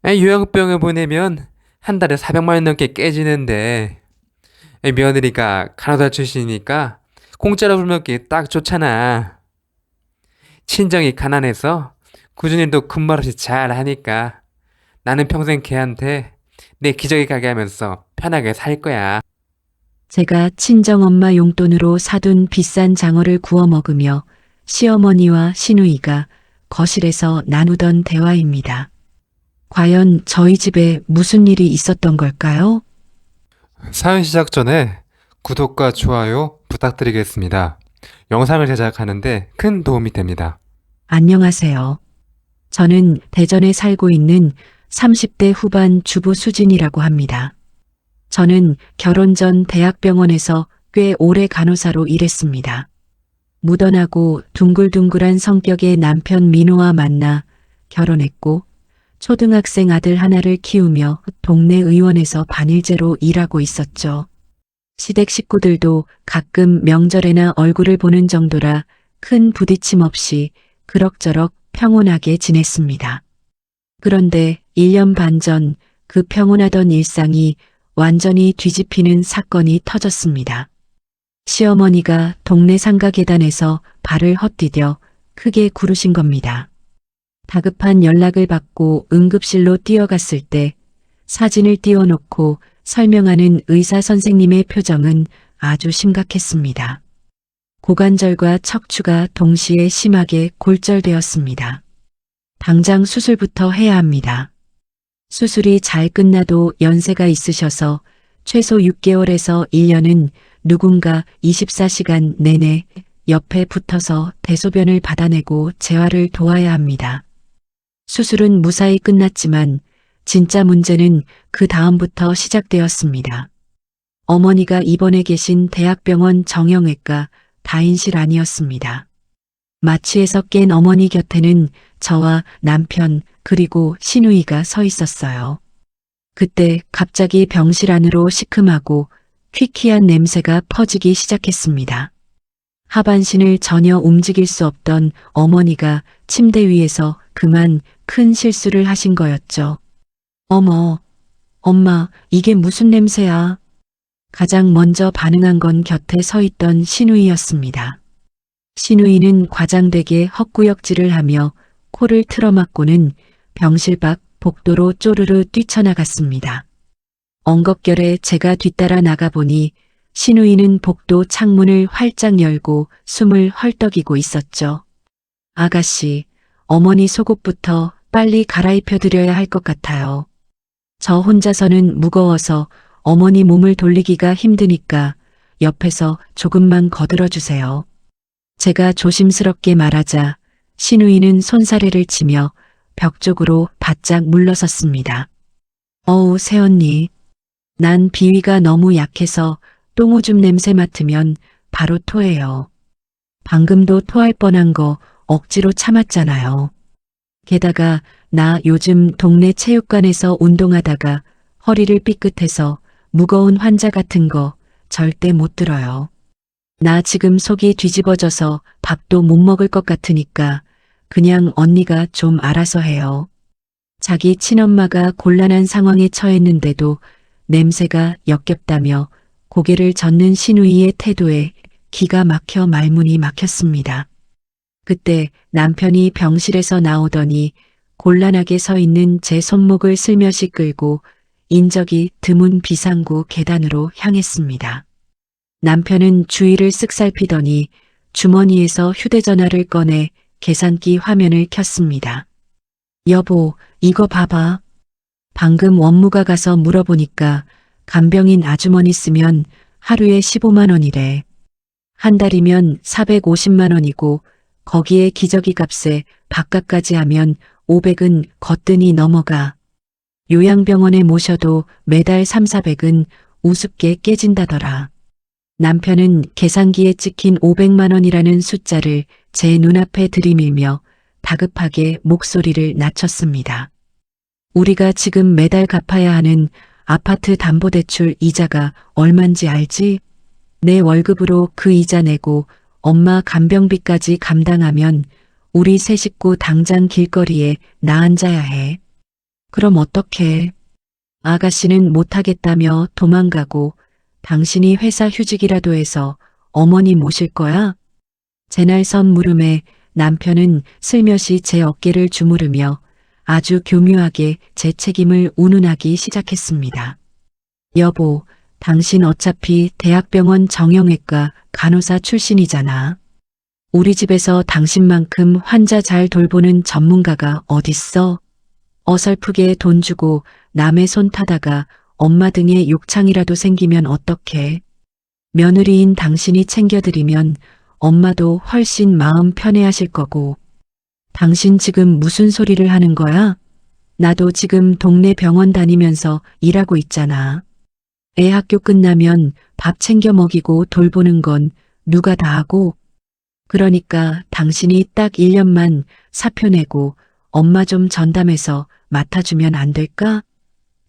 요양병을 보내면 한 달에 400만 원 넘게 깨지는데 며느리가 간호사 출신이니까 공짜로 술 먹기 딱 좋잖아. 친정이 가난해서 굳은 일도 군말 없이 잘 하니까 나는 평생 걔한테 내 기저귀 가게 하면서 편하게 살 거야. 제가 친정엄마 용돈으로 사둔 비싼 장어를 구워 먹으며 시어머니와 시누이가 거실에서 나누던 대화입니다. 과연 저희 집에 무슨 일이 있었던 걸까요? 사연 시작 전에 구독과 좋아요 부탁드리겠습니다. 영상을 제작하는데 큰 도움이 됩니다. 안녕하세요. 저는 대전에 살고 있는 30대 후반 주부 수진이라고 합니다. 저는 결혼 전 대학병원에서 꽤 오래 간호사로 일했습니다. 무던하고 둥글둥글한 성격의 남편 민호와 만나 결혼했고 초등학생 아들 하나를 키우며 동네 의원에서 반일제로 일하고 있었죠. 시댁 식구들도 가끔 명절에나 얼굴을 보는 정도라 큰 부딪힘 없이 그럭저럭 평온하게 지냈습니다. 그런데 1년 반 전 그 평온하던 일상이 완전히 뒤집히는 사건이 터졌습니다. 시어머니가 동네 상가 계단에서 발을 헛디뎌 크게 구르신 겁니다. 다급한 연락을 받고 응급실로 뛰어갔을 때 사진을 띄워놓고 설명하는 의사 선생님의 표정은 아주 심각했습니다. 고관절과 척추가 동시에 심하게 골절되었습니다. 당장 수술부터 해야 합니다. 수술이 잘 끝나도 연세가 있으셔서 최소 6개월에서 1년은 누군가 24시간 내내 옆에 붙어서 대소변을 받아내고 재활을 도와야 합니다. 수술은 무사히 끝났지만 진짜 문제는 그 다음부터 시작되었습니다. 어머니가 입원해 계신 대학병원 정형외과 다인실 아니었습니다. 마취에서 깬 어머니 곁에는 저와 남편 그리고 시누이가 서 있었어요. 그때 갑자기 병실 안으로 시큼하고 퀴퀴한 냄새가 퍼지기 시작했습니다. 하반신을 전혀 움직일 수 없던 어머니가 침대 위에서 그만 큰 실수를 하신 거였죠. 어머, 엄마, 이게 무슨 냄새야? 가장 먼저 반응한 건 곁에 서 있던 시누이였습니다. 시누이는 과장되게 헛구역질을 하며 코를 틀어막고는 병실 밖 복도로 쪼르르 뛰쳐나갔습니다. 엉겁결에 제가 뒤따라 나가보니 시누이는 복도 창문을 활짝 열고 숨을 헐떡이고 있었죠. 아가씨, 어머니 속옷부터 빨리 갈아입혀 드려야 할 것 같아요. 저 혼자서는 무거워서 어머니 몸을 돌리기가 힘드니까 옆에서 조금만 거들어 주세요. 제가 조심스럽게 말하자 시누이는 손사래를 치며 벽 쪽으로 바짝 물러섰습니다. 어우, 새언니. 난 비위가 너무 약해서 똥오줌 냄새 맡으면 바로 토해요. 방금도 토할 뻔한 거 억지로 참았잖아요. 게다가 나 요즘 동네 체육관에서 운동하다가 허리를 삐끗해서 무거운 환자 같은 거 절대 못 들어요. 나 지금 속이 뒤집어져서 밥도 못 먹을 것 같으니까 그냥 언니가 좀 알아서 해요. 자기 친엄마가 곤란한 상황에 처했는데도 냄새가 역겹다며 고개를 젓는 시누이의 태도에 기가 막혀 말문이 막혔습니다. 그때 남편이 병실에서 나오더니 곤란하게 서 있는 제 손목을 슬며시 끌고 인적이 드문 비상구 계단으로 향했습니다. 남편은 주위를 쓱 살피더니 주머니에서 휴대전화를 꺼내 계산기 화면을 켰습니다. 여보, 이거 봐봐. 방금 원무가 가서 물어보니까 간병인 아주머니 쓰면 하루에 15만 원이래. 한 달이면 450만 원이고 거기에 기저귀 값에 밥값까지 하면 500은 거뜬히 넘어가. 요양병원에 모셔도 매달 3, 400은 우습게 깨진다더라. 남편은 계산기에 찍힌 500만 원이라는 숫자를 제 눈앞에 들이밀며 다급하게 목소리를 낮췄습니다. 우리가 지금 매달 갚아야 하는 아파트 담보대출 이자가 얼만지 알지? 내 월급으로 그 이자 내고 엄마 간병비까지 감당하면 우리 세 식구 당장 길거리에 나앉아야 해. 그럼 어떡해? 아가씨는 못하겠다며 도망가고 당신이 회사 휴직이라도 해서 어머니 모실 거야? 제날 선 물음에 남편은 슬며시 제 어깨를 주무르며 아주 교묘하게 제 책임을 운운하기 시작했습니다. 여보, 당신 어차피 대학병원 정형외과 간호사 출신이잖아. 우리 집에서 당신만큼 환자 잘 돌보는 전문가가 어딨어? 어설프게 돈 주고 남의 손 타다가 엄마 등에 욕창이라도 생기면 어떡해? 며느리인 당신이 챙겨드리면 엄마도 훨씬 마음 편해하실 거고. 당신 지금 무슨 소리를 하는 거야? 나도 지금 동네 병원 다니면서 일하고 있잖아. 애 학교 끝나면 밥 챙겨 먹이고 돌보는 건 누가 다 하고. 그러니까 당신이 딱 1년만 사표 내고 엄마 좀 전담해서 맡아주면 안 될까?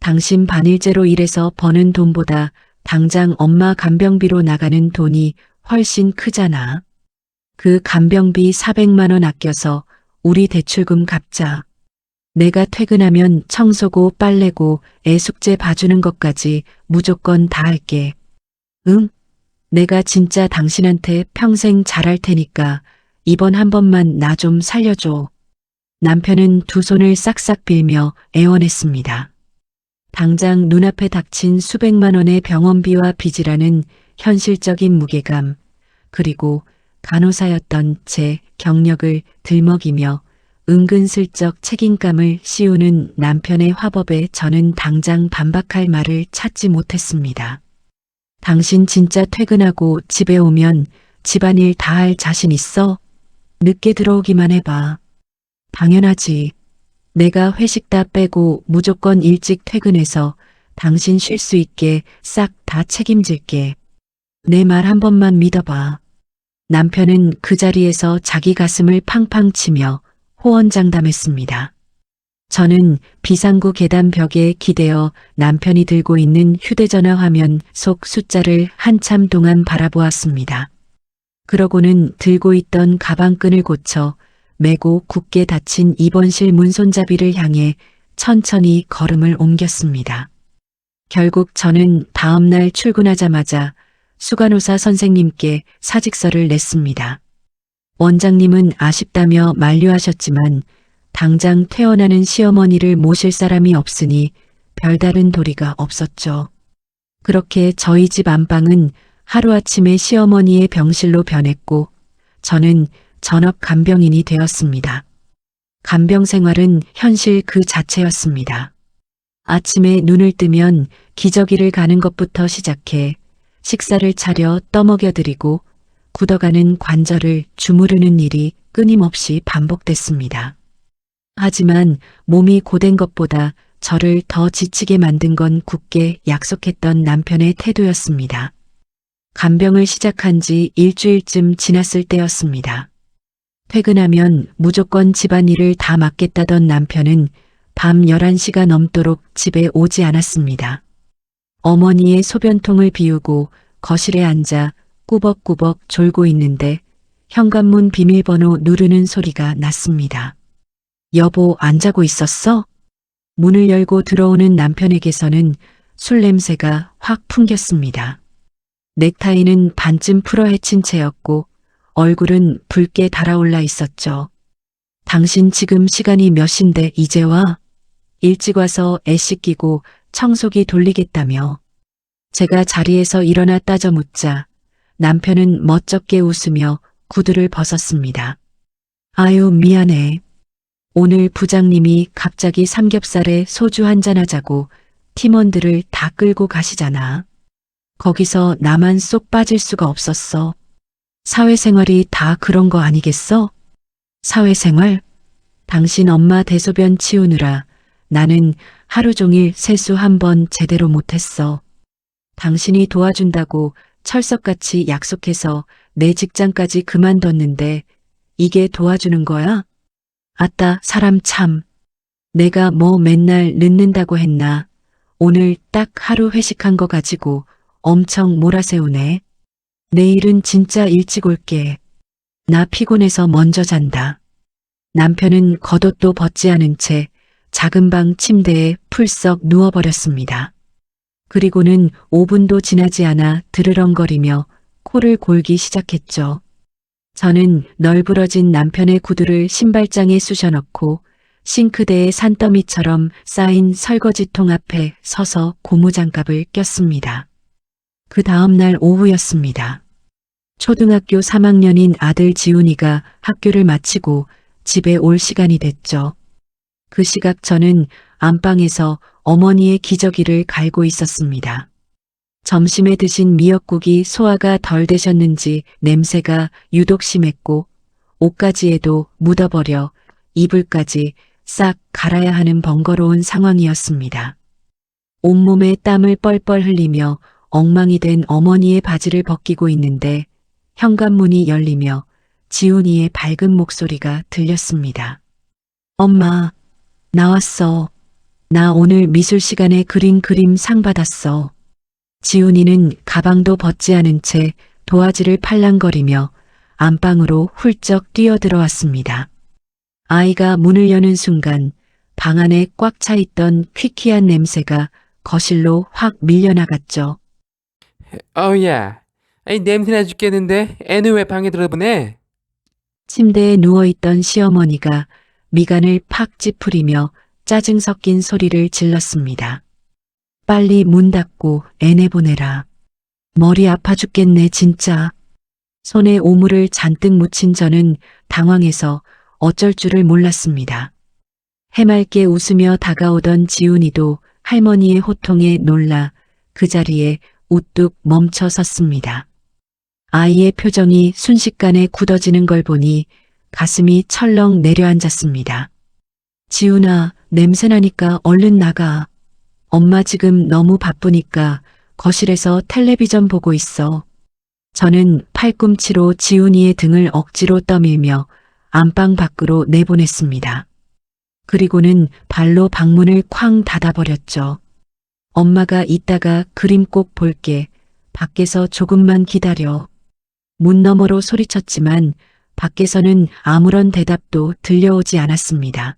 당신 반일제로 일해서 버는 돈보다 당장 엄마 간병비로 나가는 돈이 훨씬 크잖아. 그 간병비 400만 원 아껴서 우리 대출금 갚자. 내가 퇴근하면 청소고 빨래고 애 숙제 봐주는 것까지 무조건 다 할게. 응? 내가 진짜 당신한테 평생 잘할 테니까 이번 한 번만 나 좀 살려줘. 남편은 두 손을 싹싹 빌며 애원했습니다. 당장 눈앞에 닥친 수백만 원의 병원비와 빚이라는 현실적인 무게감, 그리고 간호사였던 제 경력을 들먹이며 은근슬쩍 책임감을 씌우는 남편의 화법에 저는 당장 반박할 말을 찾지 못했습니다. 당신 진짜 퇴근하고 집에 오면 집안일 다 할 자신 있어? 늦게 들어오기만 해봐. 당연하지. 내가 회식 다 빼고 무조건 일찍 퇴근해서 당신 쉴 수 있게 싹 다 책임질게. 내 말 한 번만 믿어봐. 남편은 그 자리에서 자기 가슴을 팡팡 치며 호언장담했습니다. 저는 비상구 계단 벽에 기대어 남편이 들고 있는 휴대전화 화면 속 숫자를 한참 동안 바라보았습니다. 그러고는 들고 있던 가방끈을 고쳐 매고 굳게 닫힌 입원실 문손잡이를 향해 천천히 걸음을 옮겼습니다. 결국 저는 다음날 출근하자마자 수간호사 선생님께 사직서를 냈습니다. 원장님은 아쉽다며 만류하셨지만 당장 퇴원하는 시어머니를 모실 사람이 없으니 별다른 도리가 없었죠. 그렇게 저희 집 안방은 하루아침에 시어머니의 병실로 변했고 저는 전업 간병인이 되었습니다. 간병 생활은 현실 그 자체였습니다. 아침에 눈을 뜨면 기저귀를 가는 것부터 시작해 식사를 차려 떠먹여드리고 굳어가는 관절을 주무르는 일이 끊임없이 반복됐습니다. 하지만 몸이 고된 것보다 저를 더 지치게 만든 건 굳게 약속했던 남편의 태도였습니다. 간병을 시작한 지 일주일쯤 지났을 때였습니다. 퇴근하면 무조건 집안일을 다 맡겠다던 남편은 밤 11시가 넘도록 집에 오지 않았습니다. 어머니의 소변통을 비우고 거실에 앉아 꾸벅꾸벅 졸고 있는데 현관문 비밀번호 누르는 소리가 났습니다. 여보, 안 자고 있었어? 문을 열고 들어오는 남편에게서는 술 냄새가 확 풍겼습니다. 넥타이는 반쯤 풀어 헤친 채였고 얼굴은 붉게 달아올라 있었죠. 당신 지금 시간이 몇 시인데 이제 와? 일찍 와서 애 씻기고 청소기 돌리겠다며. 제가 자리에서 일어나 따져 묻자 남편은 멋쩍게 웃으며 구두를 벗었습니다. 아유, 미안해. 오늘 부장님이 갑자기 삼겹살에 소주 한잔 하자고 팀원들을 다 끌고 가시잖아. 거기서 나만 쏙 빠질 수가 없었어. 사회생활이 다 그런 거 아니겠어? 사회생활? 당신 엄마 대소변 치우느라 나는 하루 종일 세수 한 번 제대로 못했어. 당신이 도와준다고 철석같이 약속해서 내 직장까지 그만뒀는데 이게 도와주는 거야? 아따, 사람 참. 내가 뭐 맨날 늦는다고 했나? 오늘 딱 하루 회식한 거 가지고 엄청 몰아세우네. 내일은 진짜 일찍 올게. 나 피곤해서 먼저 잔다. 남편은 겉옷도 벗지 않은 채 작은 방 침대에 풀썩 누워버렸습니다. 그리고는 5분도 지나지 않아 드르렁거리며 코를 골기 시작했죠. 저는 널브러진 남편의 구두를 신발장에 쑤셔넣고 싱크대에 산더미처럼 쌓인 설거지통 앞에 서서 고무장갑을 꼈습니다. 그 다음날 오후였습니다. 초등학교 3학년인 아들 지훈이가 학교를 마치고 집에 올 시간이 됐죠. 그 시각 저는 안방에서 어머니의 기저귀를 갈고 있었습니다. 점심에 드신 미역국이 소화가 덜 되셨는지 냄새가 유독 심했고 옷가지에도 묻어버려 이불까지 싹 갈아야 하는 번거로운 상황이었습니다. 온몸에 땀을 뻘뻘 흘리며 엉망이 된 어머니의 바지를 벗기고 있는데 현관문이 열리며 지훈이의 밝은 목소리가 들렸습니다. 엄마, 나왔어. 나 오늘 미술 시간에 그린 그림 상 받았어. 지훈이는 가방도 벗지 않은 채 도화지를 팔랑거리며 안방으로 훌쩍 뛰어들어왔습니다. 아이가 문을 여는 순간 방 안에 꽉 차 있던 퀴퀴한 냄새가 거실로 확 밀려나갔죠. 어우야, 아니 냄새나 죽겠는데 애는 왜 방에 들어보내? 침대에 누워있던 시어머니가 미간을 팍 찌푸리며 짜증 섞인 소리를 질렀습니다. 빨리 문 닫고 애 내보내라. 머리 아파 죽겠네 진짜. 손에 오물을 잔뜩 묻힌 저는 당황해서 어쩔 줄을 몰랐습니다. 해맑게 웃으며 다가오던 지훈이도 할머니의 호통에 놀라 그 자리에 우뚝 멈춰 섰습니다. 아이의 표정이 순식간에 굳어지는 걸 보니 가슴이 철렁 내려앉았습니다. 지훈아, 냄새나니까 얼른 나가. 엄마 지금 너무 바쁘니까 거실에서 텔레비전 보고 있어. 저는 팔꿈치로 지훈이의 등을 억지로 떠밀며 안방 밖으로 내보냈습니다. 그리고는 발로 방문을 쾅 닫아버렸죠. 엄마가 이따가 그림 꼭 볼게. 밖에서 조금만 기다려. 문 너머로 소리쳤지만 밖에서는 아무런 대답도 들려오지 않았습니다.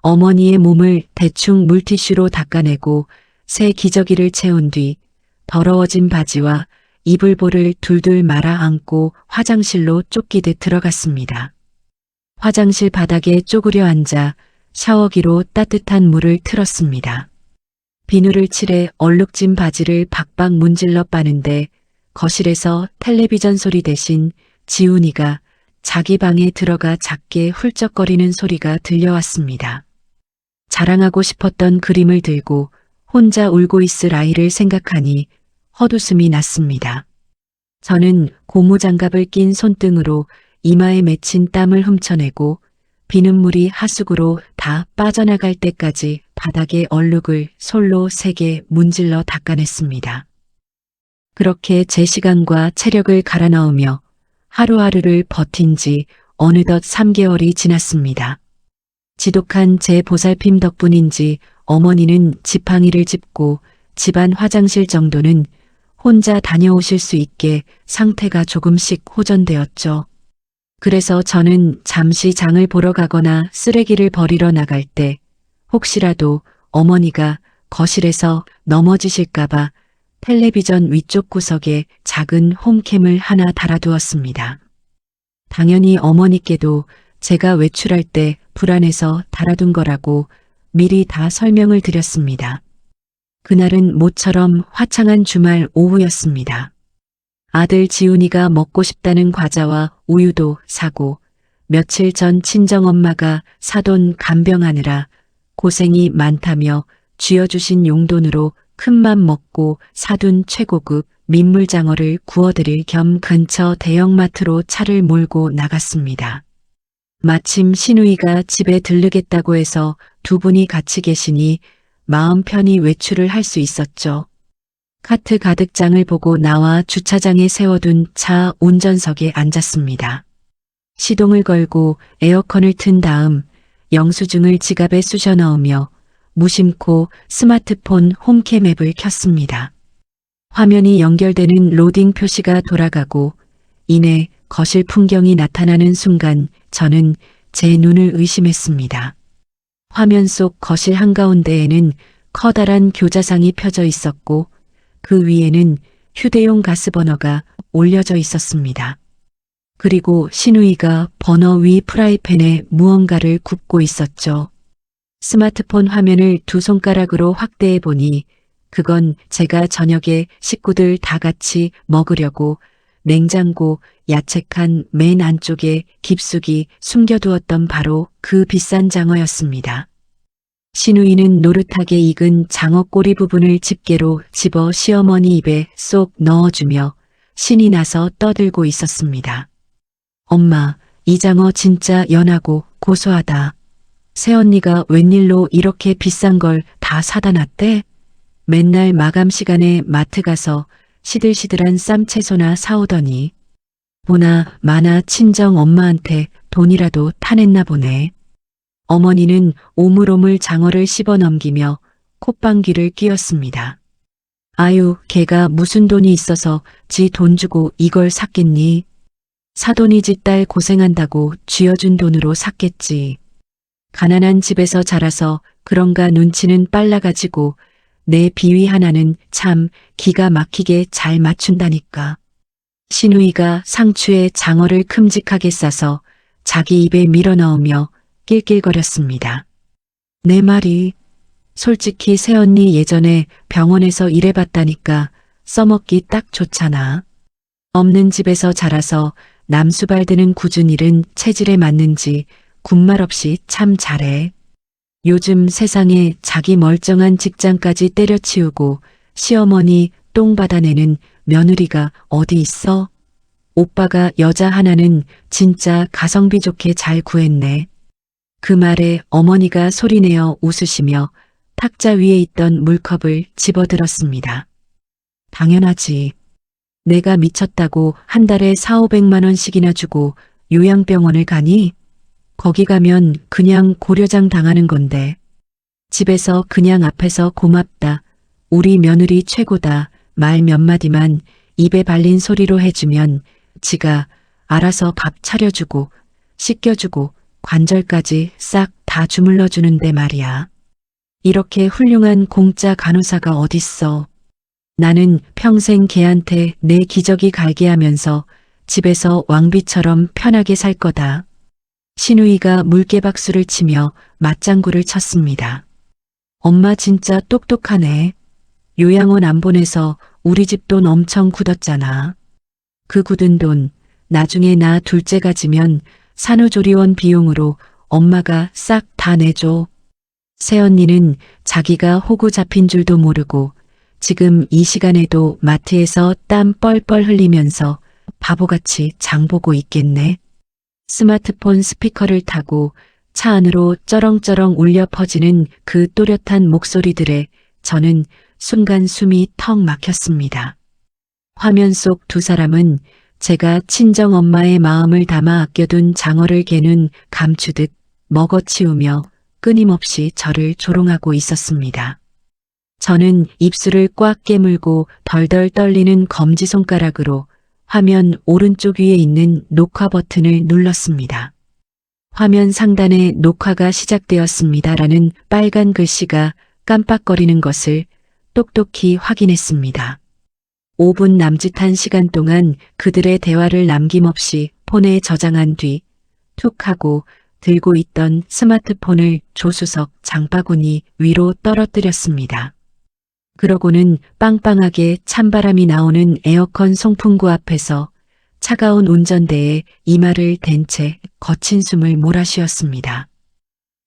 어머니의 몸을 대충 물티슈로 닦아내고 새 기저귀를 채운 뒤 더러워진 바지와 이불볼을 둘둘 말아 안고 화장실로 쫓기듯 들어갔습니다. 화장실 바닥에 쪼그려 앉아 샤워기로 따뜻한 물을 틀었습니다. 비누를 칠해 얼룩진 바지를 박박 문질러 빠는데 거실에서 텔레비전 소리 대신 지훈이가 자기 방에 들어가 작게 훌쩍거리는 소리가 들려왔습니다. 자랑하고 싶었던 그림을 들고 혼자 울고 있을 아이를 생각하니 헛웃음이 났습니다. 저는 고무장갑을 낀 손등으로 이마에 맺힌 땀을 훔쳐내고 비눗물이 하수구로 다 빠져나갈 때까지 바닥에 얼룩을 솔로 세게 문질러 닦아냈습니다. 그렇게 제 시간과 체력을 갈아 넣으며 하루하루를 버틴 지 어느덧 3개월이 지났습니다. 지독한 제 보살핌 덕분인지 어머니는 지팡이를 짚고 집안 화장실 정도는 혼자 다녀오실 수 있게 상태가 조금씩 호전되었죠. 그래서 저는 잠시 장을 보러 가거나 쓰레기를 버리러 나갈 때 혹시라도 어머니가 거실에서 넘어지실까봐 텔레비전 위쪽 구석에 작은 홈캠을 하나 달아두었습니다. 당연히 어머니께도 제가 외출할 때 불안해서 달아둔 거라고 미리 다 설명을 드렸습니다. 그날은 모처럼 화창한 주말 오후였습니다. 아들 지훈이가 먹고 싶다는 과자와 우유도 사고 며칠 전 친정엄마가 사돈 간병하느라 고생이 많다며 쥐어주신 용돈으로 큰맘 먹고 사둔 최고급 민물장어를 구워드릴 겸 근처 대형마트로 차를 몰고 나갔습니다. 마침 시누이가 집에 들르겠다고 해서 두 분이 같이 계시니 마음 편히 외출을 할 수 있었죠. 카트 가득 장을 보고 나와 주차장에 세워둔 차 운전석에 앉았습니다. 시동을 걸고 에어컨을 튼 다음 영수증을 지갑에 쑤셔 넣으며 무심코 스마트폰 홈캠 앱을 켰습니다. 화면이 연결되는 로딩 표시가 돌아가고 이내 거실 풍경이 나타나는 순간 저는 제 눈을 의심했습니다. 화면 속 거실 한가운데에는 커다란 교자상이 펴져 있었고 그 위에는 휴대용 가스버너가 올려져 있었습니다. 그리고 신우이가 버너 위 프라이팬에 무언가를 굽고 있었죠. 스마트폰 화면을 두 손가락으로 확대해 보니 그건 제가 저녁에 식구들 다 같이 먹으려고 냉장고 야채칸 맨 안쪽에 깊숙이 숨겨두었던 바로 그 비싼 장어였습니다. 신우이는 노릇하게 익은 장어 꼬리 부분을 집게로 집어 시어머니 입에 쏙 넣어주며 신이 나서 떠들고 있었습니다. 엄마, 이 장어 진짜 연하고 고소하다. 새언니가 웬일로 이렇게 비싼 걸 다 사다 놨대? 맨날 마감 시간에 마트 가서 시들시들한 쌈채소나 사오더니 보나 마나 친정 엄마한테 돈이라도 타냈나 보네. 어머니는 오물오물 장어를 씹어 넘기며 콧방귀를 뀌었습니다. 아유, 걔가 무슨 돈이 있어서 지 돈 주고 이걸 샀겠니? 사돈이 지 딸 고생한다고 쥐어준 돈으로 샀겠지. 가난한 집에서 자라서 그런가 눈치는 빨라가지고 내 비위 하나는 참 기가 막히게 잘 맞춘다니까. 신우이가 상추에 장어를 큼직하게 싸서 자기 입에 밀어넣으며 낄낄거렸습니다. 내 말이 솔직히 새언니 예전에 병원에서 일해봤다니까 써먹기 딱 좋잖아. 없는 집에서 자라서 남수발 드는 굳은 일은 체질에 맞는지 군말 없이 참 잘해. 요즘 세상에 자기 멀쩡한 직장까지 때려치우고 시어머니 똥 받아내는 며느리가 어디 있어? 오빠가 여자 하나는 진짜 가성비 좋게 잘 구했네. 그 말에 어머니가 소리내어 웃으시며 탁자 위에 있던 물컵을 집어들었습니다. 당연하지. 내가 미쳤다고 한 달에 4,500만 원씩이나 주고 요양병원을 가니? 거기 가면 그냥 고려장 당하는 건데. 집에서 그냥 앞에서 고맙다. 우리 며느리 최고다. 말 몇 마디만 입에 발린 소리로 해주면 지가 알아서 밥 차려주고 씻겨주고 관절까지 싹 다 주물러 주는데 말이야. 이렇게 훌륭한 공짜 간호사가 어딨어. 나는 평생 걔한테 내 기저귀 갈게 하면서 집에서 왕비처럼 편하게 살 거다. 신우이가 물개박수를 치며 맞장구를 쳤습니다. 엄마 진짜 똑똑하네. 요양원 안 보내서 우리 집 돈 엄청 굳었잖아. 그 굳은 돈 나중에 나 둘째 가지면 산후조리원 비용으로 엄마가 싹 다 내줘. 새언니는 자기가 호구 잡힌 줄도 모르고 지금 이 시간에도 마트에서 땀 뻘뻘 흘리면서 바보같이 장보고 있겠네. 스마트폰 스피커를 타고 차 안으로 쩌렁쩌렁 울려 퍼지는 그 또렷한 목소리들에 저는 순간 숨이 턱 막혔습니다. 화면 속 두 사람은 제가 친정 엄마의 마음을 담아 아껴둔 장어를 개는 감추듯 먹어치우며 끊임없이 저를 조롱하고 있었습니다. 저는 입술을 꽉 깨물고 덜덜 떨리는 검지손가락으로 화면 오른쪽 위에 있는 녹화 버튼을 눌렀습니다. 화면 상단에 녹화가 시작되었습니다라는 빨간 글씨가 깜빡거리는 것을 똑똑히 확인했습니다. 5분 남짓한 시간 동안 그들의 대화를 남김없이 폰에 저장한 뒤 툭 하고 들고 있던 스마트폰을 조수석 장바구니 위로 떨어뜨렸습니다. 그러고는 빵빵하게 찬바람이 나오는 에어컨 송풍구 앞에서 차가운 운전대에 이마를 댄 채 거친 숨을 몰아쉬었습니다.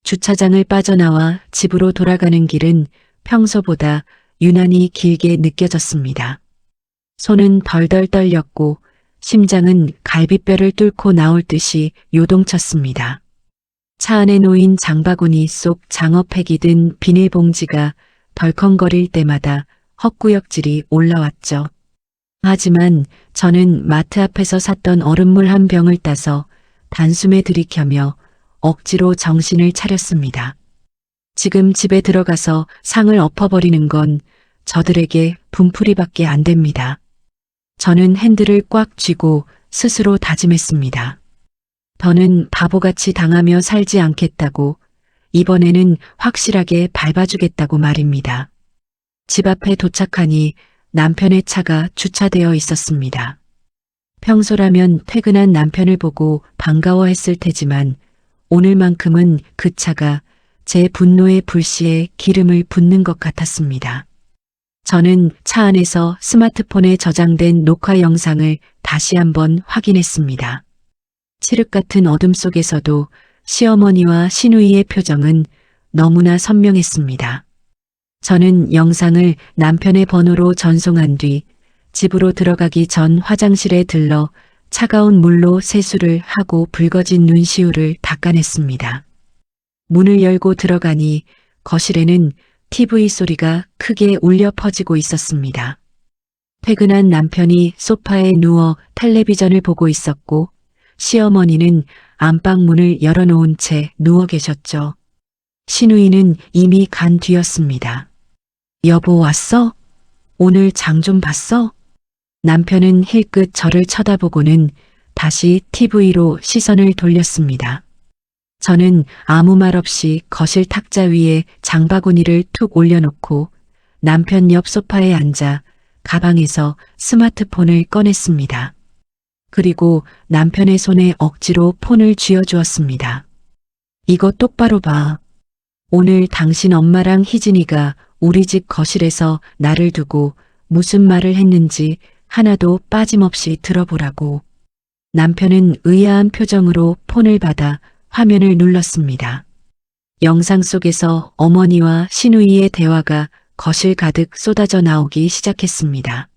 주차장을 빠져나와 집으로 돌아가는 길은 평소보다 유난히 길게 느껴졌습니다. 손은 덜덜 떨렸고 심장은 갈비뼈를 뚫고 나올 듯이 요동쳤습니다. 차 안에 놓인 장바구니 속 장어팩이 든 비닐봉지가 덜컹거릴 때마다 헛구역질이 올라왔죠. 하지만 저는 마트 앞에서 샀던 얼음물 한 병을 따서 단숨에 들이켜며 억지로 정신을 차렸습니다. 지금 집에 들어가서 상을 엎어버리는 건 저들에게 분풀이밖에 안 됩니다. 저는 핸들을 꽉 쥐고 스스로 다짐했습니다. 더는 바보같이 당하며 살지 않겠다고 이번에는 확실하게 밟아주겠다고 말입니다. 집 앞에 도착하니 남편의 차가 주차되어 있었습니다. 평소라면 퇴근한 남편을 보고 반가워했을 테지만 오늘만큼은 그 차가 제 분노의 불씨에 기름을 붓는 것 같았습니다. 저는 차 안에서 스마트폰에 저장된 녹화 영상을 다시 한번 확인했습니다. 칠흑 같은 어둠 속에서도 시어머니와 시누이의 표정은 너무나 선명했습니다. 저는 영상을 남편의 번호로 전송한 뒤 집으로 들어가기 전 화장실에 들러 차가운 물로 세수를 하고 붉어진 눈시울을 닦아냈습니다. 문을 열고 들어가니 거실에는 TV 소리가 크게 울려 퍼지고 있었습니다. 퇴근한 남편이 소파에 누워 텔레비전을 보고 있었고 시어머니는 안방 문을 열어놓은 채 누워 계셨죠. 시누이는 이미 간 뒤였습니다. 여보 왔어? 오늘 장 좀 봤어? 남편은 힐끗 저를 쳐다보고는 다시 TV로 시선을 돌렸습니다. 저는 아무 말 없이 거실 탁자 위에 장바구니를 툭 올려놓고 남편 옆 소파에 앉아 가방에서 스마트폰을 꺼냈습니다. 그리고 남편의 손에 억지로 폰을 쥐어주었습니다. 이거 똑바로 봐. 오늘 당신 엄마랑 희진이가 우리 집 거실에서 나를 두고 무슨 말을 했는지 하나도 빠짐없이 들어보라고. 남편은 의아한 표정으로 폰을 받아 화면을 눌렀습니다. 영상 속에서 어머니와 시누이의 대화가 거실 가득 쏟아져 나오기 시작했습니다.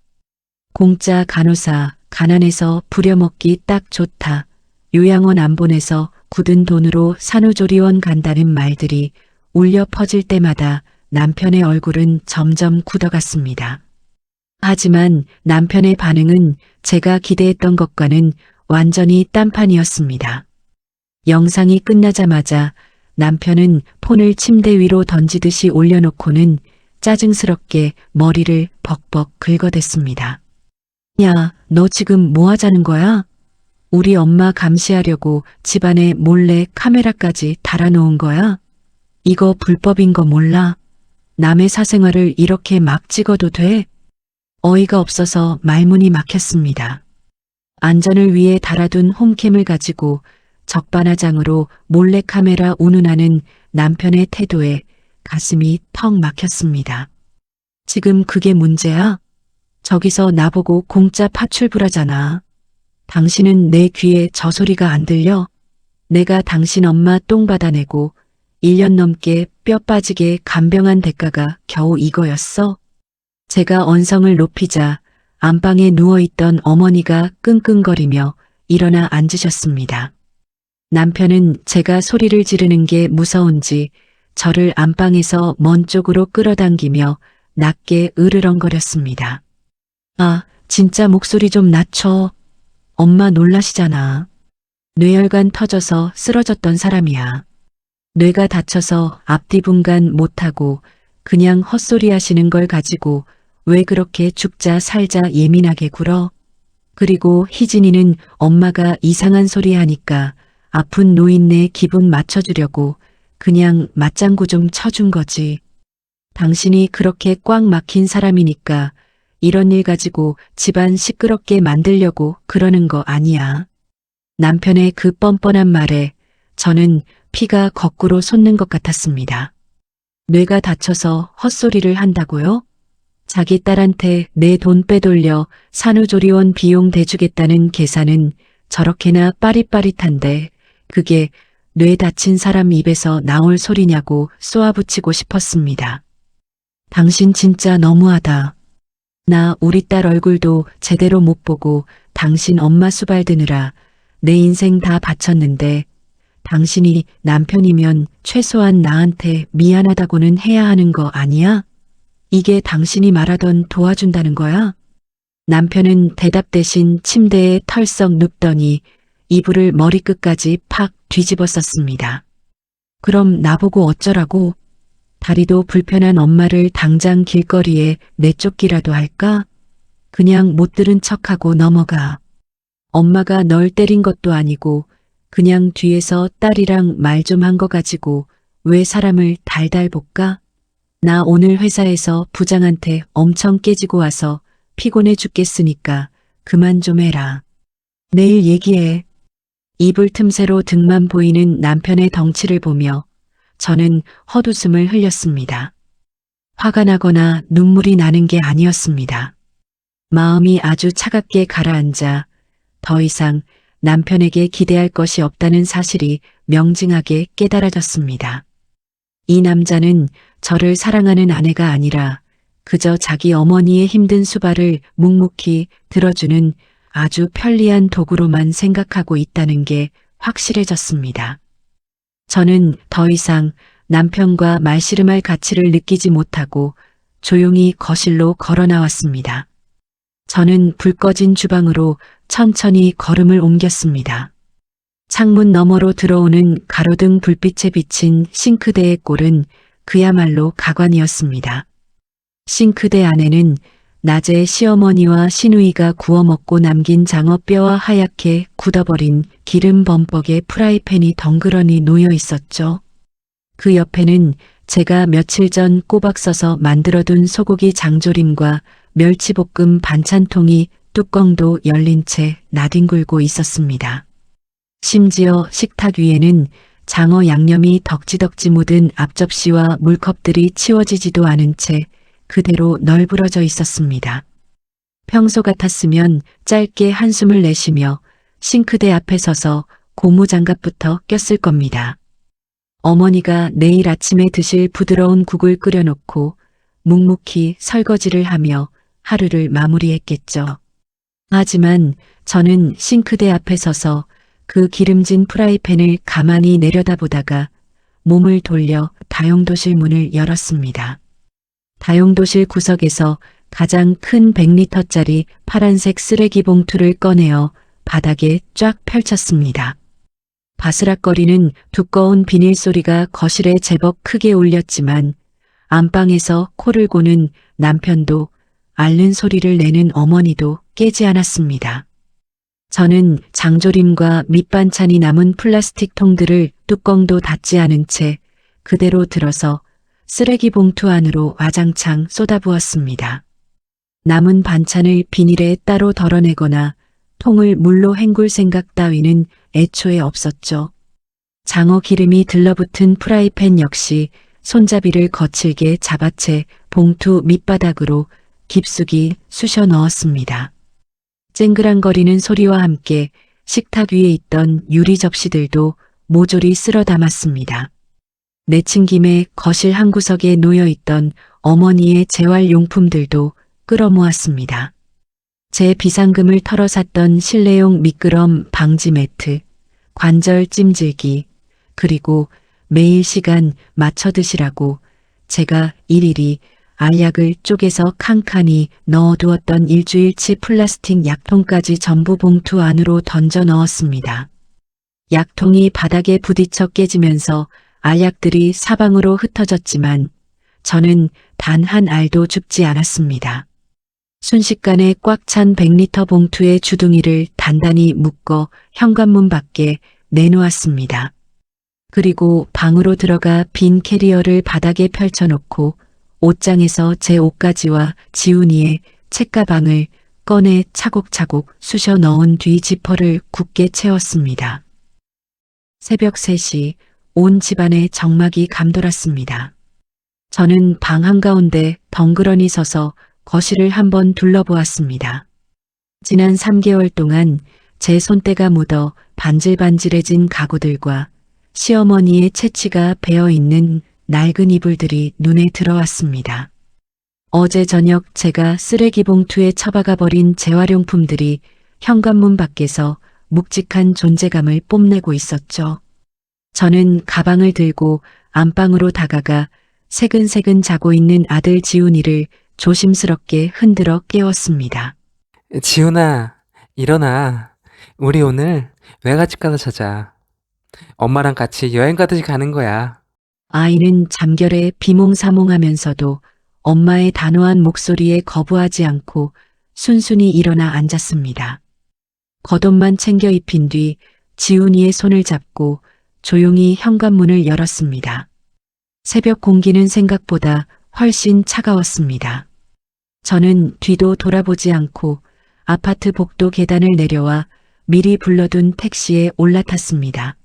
공짜 간호사, 가난해서 부려먹기 딱 좋다. 요양원 안 보내서 굳은 돈으로 산후조리원 간다는 말들이 울려 퍼질 때마다 남편의 얼굴은 점점 굳어갔습니다. 하지만 남편의 반응은 제가 기대했던 것과는 완전히 딴판이었습니다. 영상이 끝나자마자 남편은 폰을 침대 위로 던지듯이 올려놓고는 짜증스럽게 머리를 벅벅 긁어댔습니다. 야, 너 지금 뭐 하자는 거야? 우리 엄마 감시하려고 집안에 몰래 카메라까지 달아놓은 거야? 이거 불법인 거 몰라? 남의 사생활을 이렇게 막 찍어도 돼? 어이가 없어서 말문이 막혔습니다. 안전을 위해 달아둔 홈캠을 가지고 적반하장으로 몰래카메라 운운하는 남편의 태도에 가슴이 턱 막혔습니다. 지금 그게 문제야? 저기서 나보고 공짜 파출부라잖아. 당신은 내 귀에 저 소리가 안 들려? 내가 당신 엄마 똥 받아내고 1년 넘게 뼈 빠지게 간병한 대가가 겨우 이거였어? 제가 언성을 높이자 안방에 누워있던 어머니가 끙끙거리며 일어나 앉으셨습니다. 남편은 제가 소리를 지르는 게 무서운지 저를 안방에서 먼 쪽으로 끌어당기며 낮게 으르렁거렸습니다. 아, 진짜 목소리 좀 낮춰. 엄마 놀라시잖아. 뇌혈관 터져서 쓰러졌던 사람이야. 뇌가 다쳐서 앞뒤 분간 못하고 그냥 헛소리 하시는 걸 가지고 왜 그렇게 죽자 살자 예민하게 굴어? 그리고 희진이는 엄마가 이상한 소리 하니까 아픈 노인네 기분 맞춰주려고 그냥 맞장구 좀 쳐준 거지. 당신이 그렇게 꽉 막힌 사람이니까 이런 일 가지고 집안 시끄럽게 만들려고 그러는 거 아니야. 남편의 그 뻔뻔한 말에 저는 피가 거꾸로 솟는 것 같았습니다. 뇌가 다쳐서 헛소리를 한다고요? 자기 딸한테 내 돈 빼돌려 산후조리원 비용 대주겠다는 계산은 저렇게나 빠릿빠릿한데 그게 뇌 다친 사람 입에서 나올 소리냐고 쏘아붙이고 싶었습니다. 당신 진짜 너무하다. 나 우리 딸 얼굴도 제대로 못 보고 당신 엄마 수발 드느라 내 인생 다 바쳤는데 당신이 남편이면 최소한 나한테 미안하다고는 해야 하는 거 아니야? 이게 당신이 말하던 도와준다는 거야? 남편은 대답 대신 침대에 털썩 눕더니 이불을 머리끝까지 팍 뒤집어 썼습니다. 그럼 나보고 어쩌라고? 다리도 불편한 엄마를 당장 길거리에 내쫓기라도 할까? 그냥 못 들은 척하고 넘어가. 엄마가 널 때린 것도 아니고 그냥 뒤에서 딸이랑 말 좀 한 거 가지고 왜 사람을 달달 볶아? 나 오늘 회사에서 부장한테 엄청 깨지고 와서 피곤해 죽겠으니까 그만 좀 해라. 내일 얘기해. 이불 틈새로 등만 보이는 남편의 덩치를 보며 저는 헛웃음을 흘렸습니다. 화가 나거나 눈물이 나는 게 아니었습니다. 마음이 아주 차갑게 가라앉아 더 이상 남편에게 기대할 것이 없다는 사실이 명징하게 깨달아졌습니다. 이 남자는 저를 사랑하는 아내가 아니라 그저 자기 어머니의 힘든 수발을 묵묵히 들어주는 아주 편리한 도구로만 생각하고 있다는 게 확실해졌습니다. 저는 더 이상 남편과 말씨름할 가치를 느끼지 못하고 조용히 거실로 걸어 나왔습니다. 저는 불 꺼진 주방으로 천천히 걸음을 옮겼습니다. 창문 너머로 들어오는 가로등 불빛에 비친 싱크대의 꼴은 그야말로 가관이었습니다. 싱크대 안에는 낮에 시어머니와 시누이가 구워 먹고 남긴 장어뼈와 하얗게 굳어버린 기름 범벅의 프라이팬이 덩그러니 놓여 있었죠. 그 옆에는 제가 며칠 전 꼬박 써서 만들어둔 소고기 장조림과 멸치볶음 반찬통이 뚜껑도 열린 채 나뒹굴고 있었습니다. 심지어 식탁 위에는 장어 양념이 덕지덕지 묻은 앞접시와 물컵들이 치워지지도 않은 채 그대로 널브러져 있었습니다. 평소 같았으면 짧게 한숨을 내쉬며 싱크대 앞에 서서 고무장갑부터 꼈을 겁니다. 어머니가 내일 아침에 드실 부드러운 국을 끓여놓고 묵묵히 설거지를 하며 하루를 마무리했겠죠. 하지만 저는 싱크대 앞에 서서 그 기름진 프라이팬을 가만히 내려다보다가 몸을 돌려 다용도실 문을 열었습니다. 다용도실 구석에서 가장 큰 100리터짜리 파란색 쓰레기 봉투를 꺼내어 바닥에 쫙 펼쳤습니다. 바스락거리는 두꺼운 비닐 소리가 거실에 제법 크게 울렸지만 안방에서 코를 고는 남편도 앓는 소리를 내는 어머니도 깨지 않았습니다. 저는 장조림과 밑반찬이 남은 플라스틱 통들을 뚜껑도 닫지 않은 채 그대로 들어서 쓰레기 봉투 안으로 와장창 쏟아부었습니다. 남은 반찬을 비닐에 따로 덜어내거나 통을 물로 헹굴 생각 따위는 애초에 없었죠. 장어 기름이 들러붙은 프라이팬 역시 손잡이를 거칠게 잡아채 봉투 밑바닥으로 깊숙이 쑤셔 넣었습니다. 쨍그랑거리는 소리와 함께 식탁 위에 있던 유리 접시들도 모조리 쓸어 담았습니다. 내친김에 거실 한 구석에 놓여있던 어머니의 재활용품들도 끌어모았습니다. 제 비상금을 털어 샀던 실내용 미끄럼 방지 매트, 관절 찜질기, 그리고 매일 시간 맞춰 드시라고 제가 일일이 알약을 쪼개서 칸칸이 넣어두었던 일주일치 플라스틱 약통까지 전부 봉투 안으로 던져 넣었습니다. 약통이 바닥에 부딪혀 깨지면서 알약들이 사방으로 흩어졌지만 저는 단 한 알도 줍지 않았습니다. 순식간에 꽉 찬 100리터 봉투의 주둥이를 단단히 묶어 현관문 밖에 내놓았습니다. 그리고 방으로 들어가 빈 캐리어를 바닥에 펼쳐놓고 옷장에서 제 옷가지와 지훈이의 책가방을 꺼내 차곡차곡 쑤셔 넣은 뒤 지퍼를 굳게 채웠습니다. 새벽 3시 온 집안에 정막이 감돌았습니다. 저는 방 한가운데 덩그러니 서서 거실을 한번 둘러보았습니다. 지난 3개월 동안 제 손때가 묻어 반질반질해진 가구들과 시어머니의 채취가 배어있는 낡은 이불들이 눈에 들어왔습니다. 어제 저녁 제가 쓰레기 봉투에 처박아 버린 재활용품들이 현관문 밖에서 묵직한 존재감을 뽐내고 있었죠. 저는 가방을 들고 안방으로 다가가 새근새근 자고 있는 아들 지훈이를 조심스럽게 흔들어 깨웠습니다. 지훈아, 일어나. 우리 오늘 외갓집 가서 자자. 엄마랑 같이 여행 가듯이 가는 거야. 아이는 잠결에 비몽사몽하면서도 엄마의 단호한 목소리에 거부하지 않고 순순히 일어나 앉았습니다. 겉옷만 챙겨 입힌 뒤 지훈이의 손을 잡고 조용히 현관문을 열었습니다. 새벽 공기는 생각보다 훨씬 차가웠습니다. 저는 뒤도 돌아보지 않고 아파트 복도 계단을 내려와 미리 불러둔 택시에 올라탔습니다.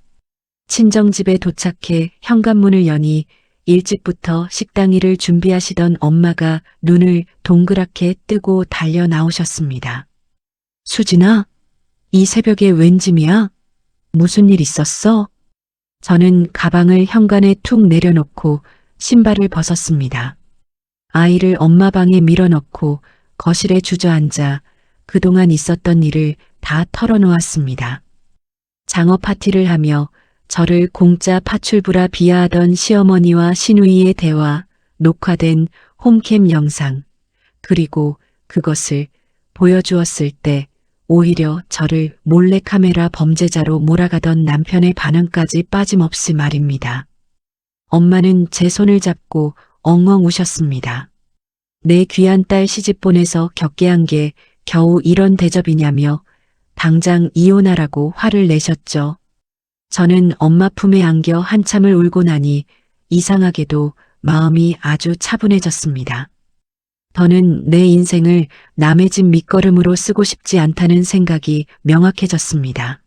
친정집에 도착해 현관문을 여니 일찍부터 식당 일을 준비하시던 엄마가 눈을 동그랗게 뜨고 달려 나오셨습니다. 수진아, 이 새벽에 웬 짐이야? 무슨 일 있었어? 저는 가방을 현관에 툭 내려놓고 신발을 벗었습니다. 아이를 엄마 방에 밀어넣고 거실에 주저앉아 그동안 있었던 일을 다 털어놓았습니다. 장어 파티를 하며 저를 공짜 파출부라 비하하던 시어머니와 시누이의 대화, 녹화된 홈캠 영상, 그리고 그것을 보여주었을 때 오히려 저를 몰래카메라 범죄자로 몰아가던 남편의 반응까지 빠짐없이 말입니다. 엄마는 제 손을 잡고 엉엉 우셨습니다. 내 귀한 딸 시집 보내서 겪게 한 게 겨우 이런 대접이냐며 당장 이혼하라고 화를 내셨죠. 저는 엄마 품에 안겨 한참을 울고 나니 이상하게도 마음이 아주 차분해졌습니다. 더는 내 인생을 남의 집 밑거름으로 쓰고 싶지 않다는 생각이 명확해졌습니다.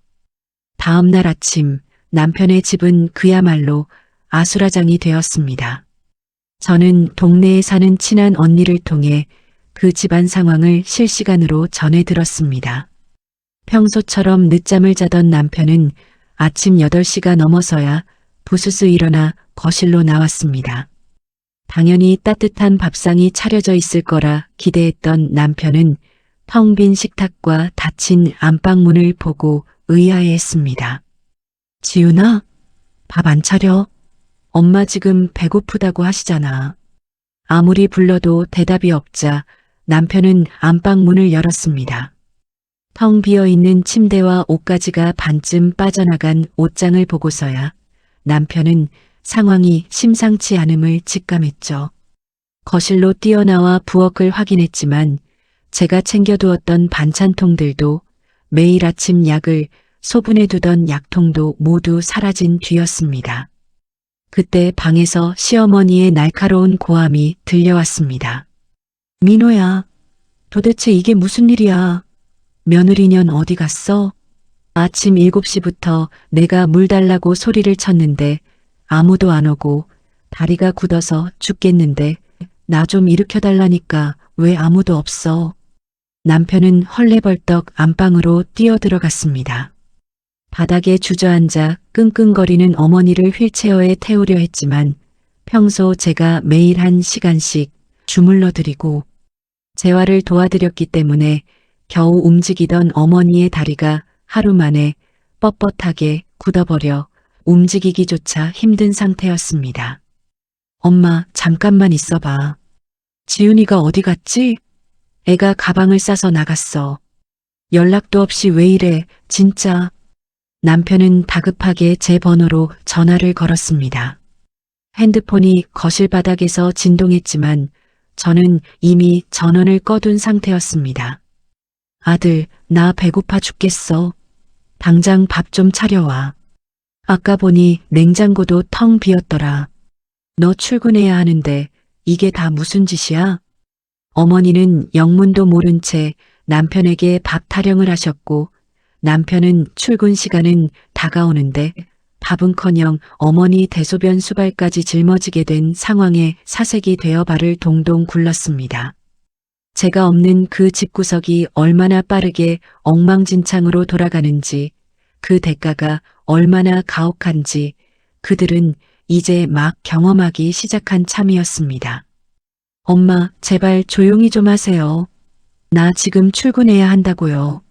다음 날 아침 남편의 집은 그야말로 아수라장이 되었습니다. 저는 동네에 사는 친한 언니를 통해 그 집안 상황을 실시간으로 전해 들었습니다. 평소처럼 늦잠을 자던 남편은 아침 8시가 넘어서야 부스스 일어나 거실로 나왔습니다. 당연히 따뜻한 밥상이 차려져 있을 거라 기대했던 남편은 텅 빈 식탁과 닫힌 안방문을 보고 의아해했습니다. 지훈아, 밥 안 차려? 엄마 지금 배고프다고 하시잖아. 아무리 불러도 대답이 없자 남편은 안방문을 열었습니다. 텅 비어있는 침대와 옷가지가 반쯤 빠져나간 옷장을 보고서야 남편은 상황이 심상치 않음을 직감했죠. 거실로 뛰어나와 부엌을 확인했지만 제가 챙겨두었던 반찬통들도 매일 아침 약을 소분해 두던 약통도 모두 사라진 뒤였습니다. 그때 방에서 시어머니의 날카로운 고함이 들려왔습니다. 민호야, 도대체 이게 무슨 일이야? 며느리년 어디 갔어? 아침 7시부터 내가 물 달라고 소리를 쳤는데 아무도 안 오고 다리가 굳어서 죽겠는데 나 좀 일으켜달라니까 왜 아무도 없어? 남편은 헐레벌떡 안방으로 뛰어들어갔습니다. 바닥에 주저앉아 끙끙거리는 어머니를 휠체어에 태우려 했지만 평소 제가 매일 1시간씩 주물러 드리고 재활을 도와드렸기 때문에 겨우 움직이던 어머니의 다리가 하루 만에 뻣뻣하게 굳어버려 움직이기조차 힘든 상태였습니다. 엄마, 잠깐만 있어봐. 지훈이가 어디 갔지? 애가 가방을 싸서 나갔어. 연락도 없이 왜 이래, 진짜. 남편은 다급하게 제 번호로 전화를 걸었습니다. 핸드폰이 거실 바닥에서 진동했지만 저는 이미 전원을 꺼둔 상태였습니다. 아들, 나 배고파 죽겠어. 당장 밥 좀 차려와. 아까 보니 냉장고도 텅 비었더라. 너 출근해야 하는데 이게 다 무슨 짓이야? 어머니는 영문도 모른 채 남편에게 밥 타령을 하셨고 남편은 출근 시간은 다가오는데 밥은커녕 어머니 대소변 수발까지 짊어지게 된 상황에 사색이 되어 발을 동동 굴렀습니다. 제가 없는 그 집구석이 얼마나 빠르게 엉망진창으로 돌아가는지, 그 대가가 얼마나 가혹한지 그들은 이제 막 경험하기 시작한 참이었습니다. 엄마, 제발 조용히 좀 하세요. 나 지금 출근해야 한다고요.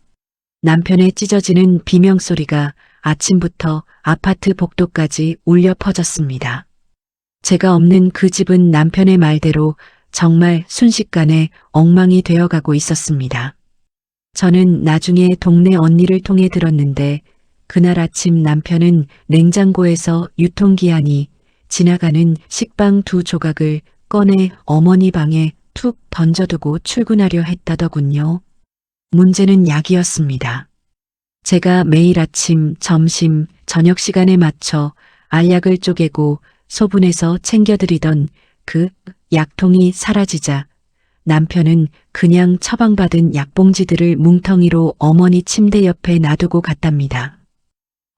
남편의 찢어지는 비명소리가 아침부터 아파트 복도까지 울려 퍼졌습니다. 제가 없는 그 집은 남편의 말대로 정말 순식간에 엉망이 되어가고 있었습니다. 저는 나중에 동네 언니를 통해 들었는데 그날 아침 남편은 냉장고에서 유통기한이 지나가는 식빵 2조각을 꺼내 어머니 방에 툭 던져두고 출근하려 했다더군요. 문제는 약이었습니다. 제가 매일 아침, 점심, 저녁 시간에 맞춰 알약을 쪼개고 소분해서 챙겨드리던 그 약통이 사라지자 남편은 그냥 처방받은 약봉지들을 뭉텅이로 어머니 침대 옆에 놔두고 갔답니다.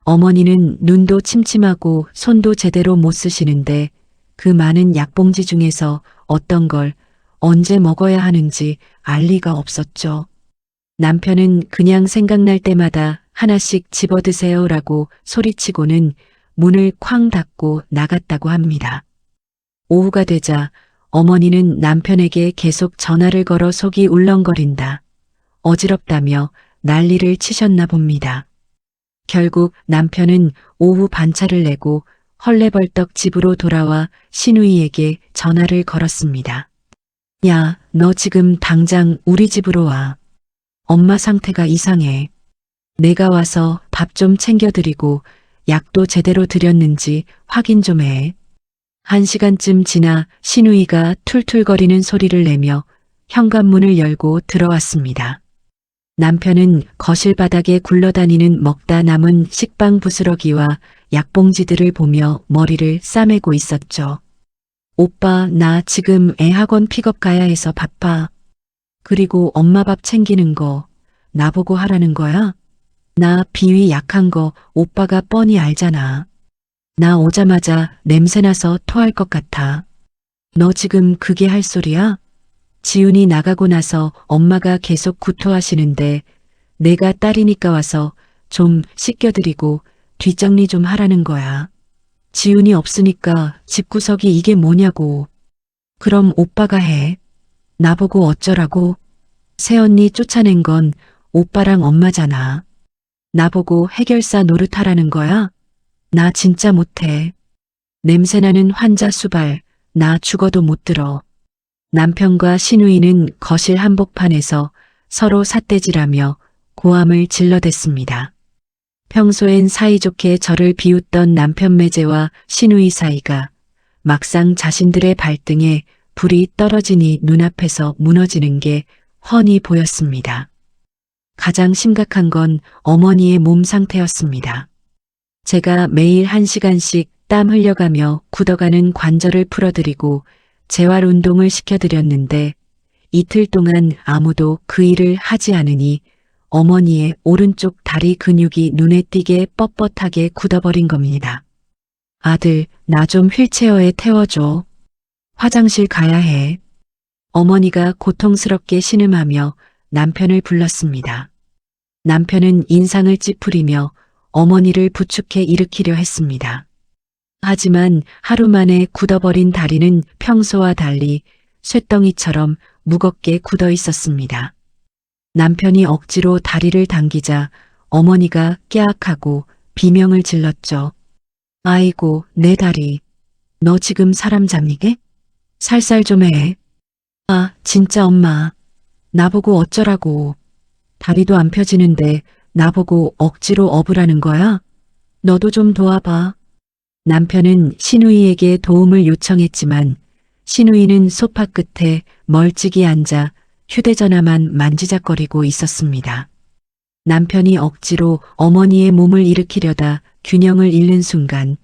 어머니는 눈도 침침하고 손도 제대로 못 쓰시는데 그 많은 약봉지 중에서 어떤 걸 언제 먹어야 하는지 알 리가 없었죠. 남편은 그냥 생각날 때마다 하나씩 집어드세요라고 소리치고는 문을 쾅 닫고 나갔다고 합니다. 오후가 되자 어머니는 남편에게 계속 전화를 걸어 속이 울렁거린다. 어지럽다며 난리를 치셨나 봅니다. 결국 남편은 오후 반차를 내고 헐레벌떡 집으로 돌아와 시누이에게 전화를 걸었습니다. 야, 너 지금 당장 우리 집으로 와. 엄마 상태가 이상해. 내가 와서 밥 좀 챙겨드리고 약도 제대로 드렸는지 확인 좀 해. 1시간쯤 지나 시누이가 툴툴거리는 소리를 내며 현관문을 열고 들어왔습니다. 남편은 거실 바닥에 굴러다니는 먹다 남은 식빵 부스러기와 약봉지들을 보며 머리를 싸매고 있었죠. 오빠, 나 지금 애 학원 픽업 가야 해서 바빠. 그리고 엄마 밥 챙기는 거 나보고 하라는 거야? 나 비위 약한 거 오빠가 뻔히 알잖아. 나 오자마자 냄새나서 토할 것 같아. 너 지금 그게 할 소리야? 지훈이 나가고 나서 엄마가 계속 구토하시는데 내가 딸이니까 와서 좀 씻겨드리고 뒷정리 좀 하라는 거야. 지훈이 없으니까 집구석이 이게 뭐냐고. 그럼 오빠가 해. 나보고 어쩌라고. 새언니 쫓아낸 건 오빠랑 엄마잖아. 나보고 해결사 노릇하라는 거야? 나 진짜 못해. 냄새나는 환자 수발, 나 죽어도 못 들어. 남편과 시누이는 거실 한복판에서 서로 삿대질하며 고함을 질러댔습니다. 평소엔 사이좋게 저를 비웃던 남편 매제와 시누이 사이가 막상 자신들의 발등에 불이 떨어지니 눈앞에서 무너지는 게 훤히 보였습니다. 가장 심각한 건 어머니의 몸 상태였습니다. 제가 매일 1시간씩 땀 흘려가며 굳어가는 관절을 풀어드리고 재활 운동을 시켜드렸는데 이틀 동안 아무도 그 일을 하지 않으니 어머니의 오른쪽 다리 근육이 눈에 띄게 뻣뻣하게 굳어버린 겁니다. 아들, 나 좀 휠체어에 태워줘. 화장실 가야 해. 어머니가 고통스럽게 신음하며 남편을 불렀습니다. 남편은 인상을 찌푸리며 어머니를 부축해 일으키려 했습니다. 하지만 하루 만에 굳어버린 다리는 평소와 달리 쇳덩이처럼 무겁게 굳어 있었습니다. 남편이 억지로 다리를 당기자 어머니가 깨악하고 비명을 질렀죠. 아이고, 내 다리. 너 지금 사람 잡니게? 살살 좀 해. 아, 진짜 엄마. 나보고 어쩌라고. 다리도 안 펴지는데 나보고 억지로 업으라는 거야? 너도 좀 도와봐. 남편은 시누이에게 도움을 요청했지만 시누이는 소파 끝에 멀찍이 앉아 휴대전화만 만지작거리고 있었습니다. 남편이 억지로 어머니의 몸을 일으키려다 균형을 잃는 순간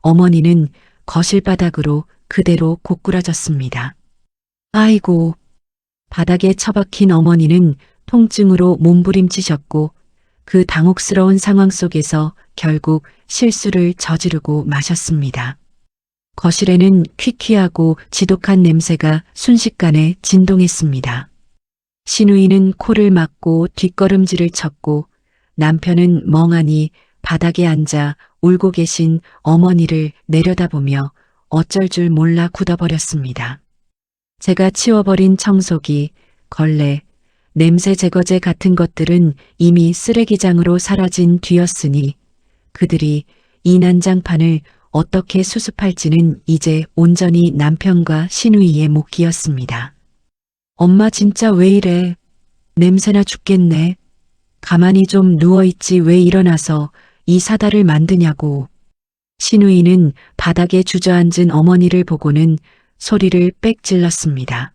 어머니는 거실 바닥으로 그대로 고꾸라졌습니다. 아이고. 바닥에 처박힌 어머니는 통증으로 몸부림치셨고 그 당혹스러운 상황 속에서 결국 실수를 저지르고 마셨습니다. 거실에는 퀴퀴하고 지독한 냄새가 순식간에 진동했습니다. 시누이는 코를 막고 뒷걸음질을 쳤고 남편은 멍하니 바닥에 앉아 울고 계신 어머니를 내려다보며 어쩔 줄 몰라 굳어버렸습니다. 제가 치워버린 청소기, 걸레, 냄새 제거제 같은 것들은 이미 쓰레기장으로 사라진 뒤였으니 그들이 이 난장판을 어떻게 수습할지는 이제 온전히 남편과 시누이의 몫이었습니다. 엄마 진짜 왜 이래? 냄새나 죽겠네. 가만히 좀 누워있지 왜 일어나서 이 사달을 만드냐고. 시누이는 바닥에 주저앉은 어머니를 보고는 소리를 빽 질렀습니다.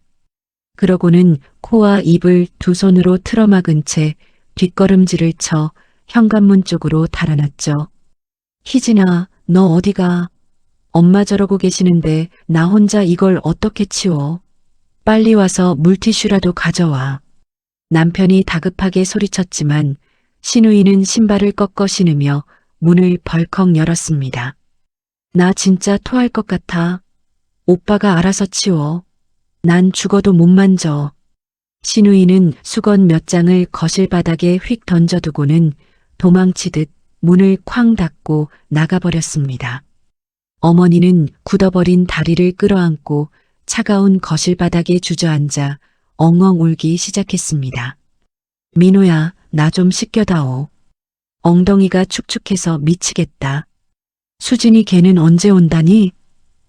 그러고는 코와 입을 두 손으로 틀어막은 채 뒷걸음질을 쳐 현관문 쪽으로 달아났죠. 희진아, 너 어디가? 엄마 저러고 계시는데 나 혼자 이걸 어떻게 치워? 빨리 와서 물티슈라도 가져와. 남편이 다급하게 소리쳤지만 신우이는 신발을 꺾어 신으며 문을 벌컥 열었습니다. 나 진짜 토할 것 같아. 오빠가 알아서 치워. 난 죽어도 못 만져. 신우이는 수건 몇 장을 거실 바닥에 휙 던져두고는 도망치듯 문을 쾅 닫고 나가버렸습니다. 어머니는 굳어버린 다리를 끌어안고 차가운 거실 바닥에 주저앉아 엉엉 울기 시작했습니다. 민호야, 나 좀 씻겨다오. 엉덩이가 축축해서 미치겠다. 수진이 걔는 언제 온다니?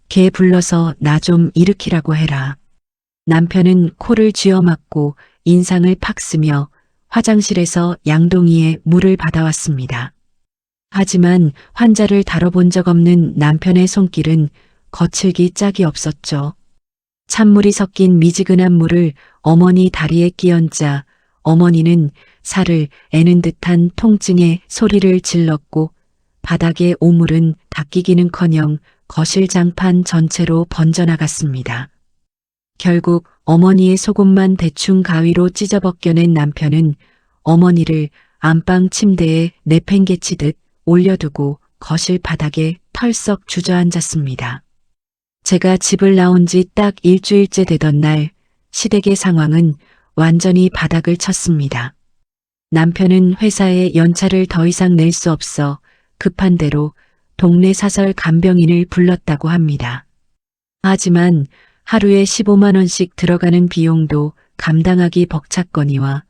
걔 불러서 나 좀 일으키라고 해라. 남편은 코를 쥐어맞고 인상을 팍 쓰며 화장실에서 양동이에 물을 받아왔습니다. 하지만 환자를 다뤄본 적 없는 남편의 손길은 거칠기 짝이 없었죠. 찬물이 섞인 미지근한 물을 어머니 다리에 끼얹자 어머니는 살을 애는 듯한 통증에 소리를 질렀고 바닥에 오물은 닦이기는커녕 거실 장판 전체로 번져나갔습니다. 결국 어머니의 속옷만 대충 가위로 찢어 벗겨낸 남편은 어머니를 안방 침대에 내팽개치듯 올려두고 거실 바닥에 털썩 주저앉았습니다. 제가 집을 나온 지 딱 일주일째 되던 날 시댁의 상황은 완전히 바닥을 쳤습니다. 남편은 회사에 연차를 더 이상 낼 수 없어 급한 대로 동네 사설 간병인을 불렀다고 합니다. 하지만 하루에 15만 원씩 들어가는 비용도 감당하기 벅찼거니와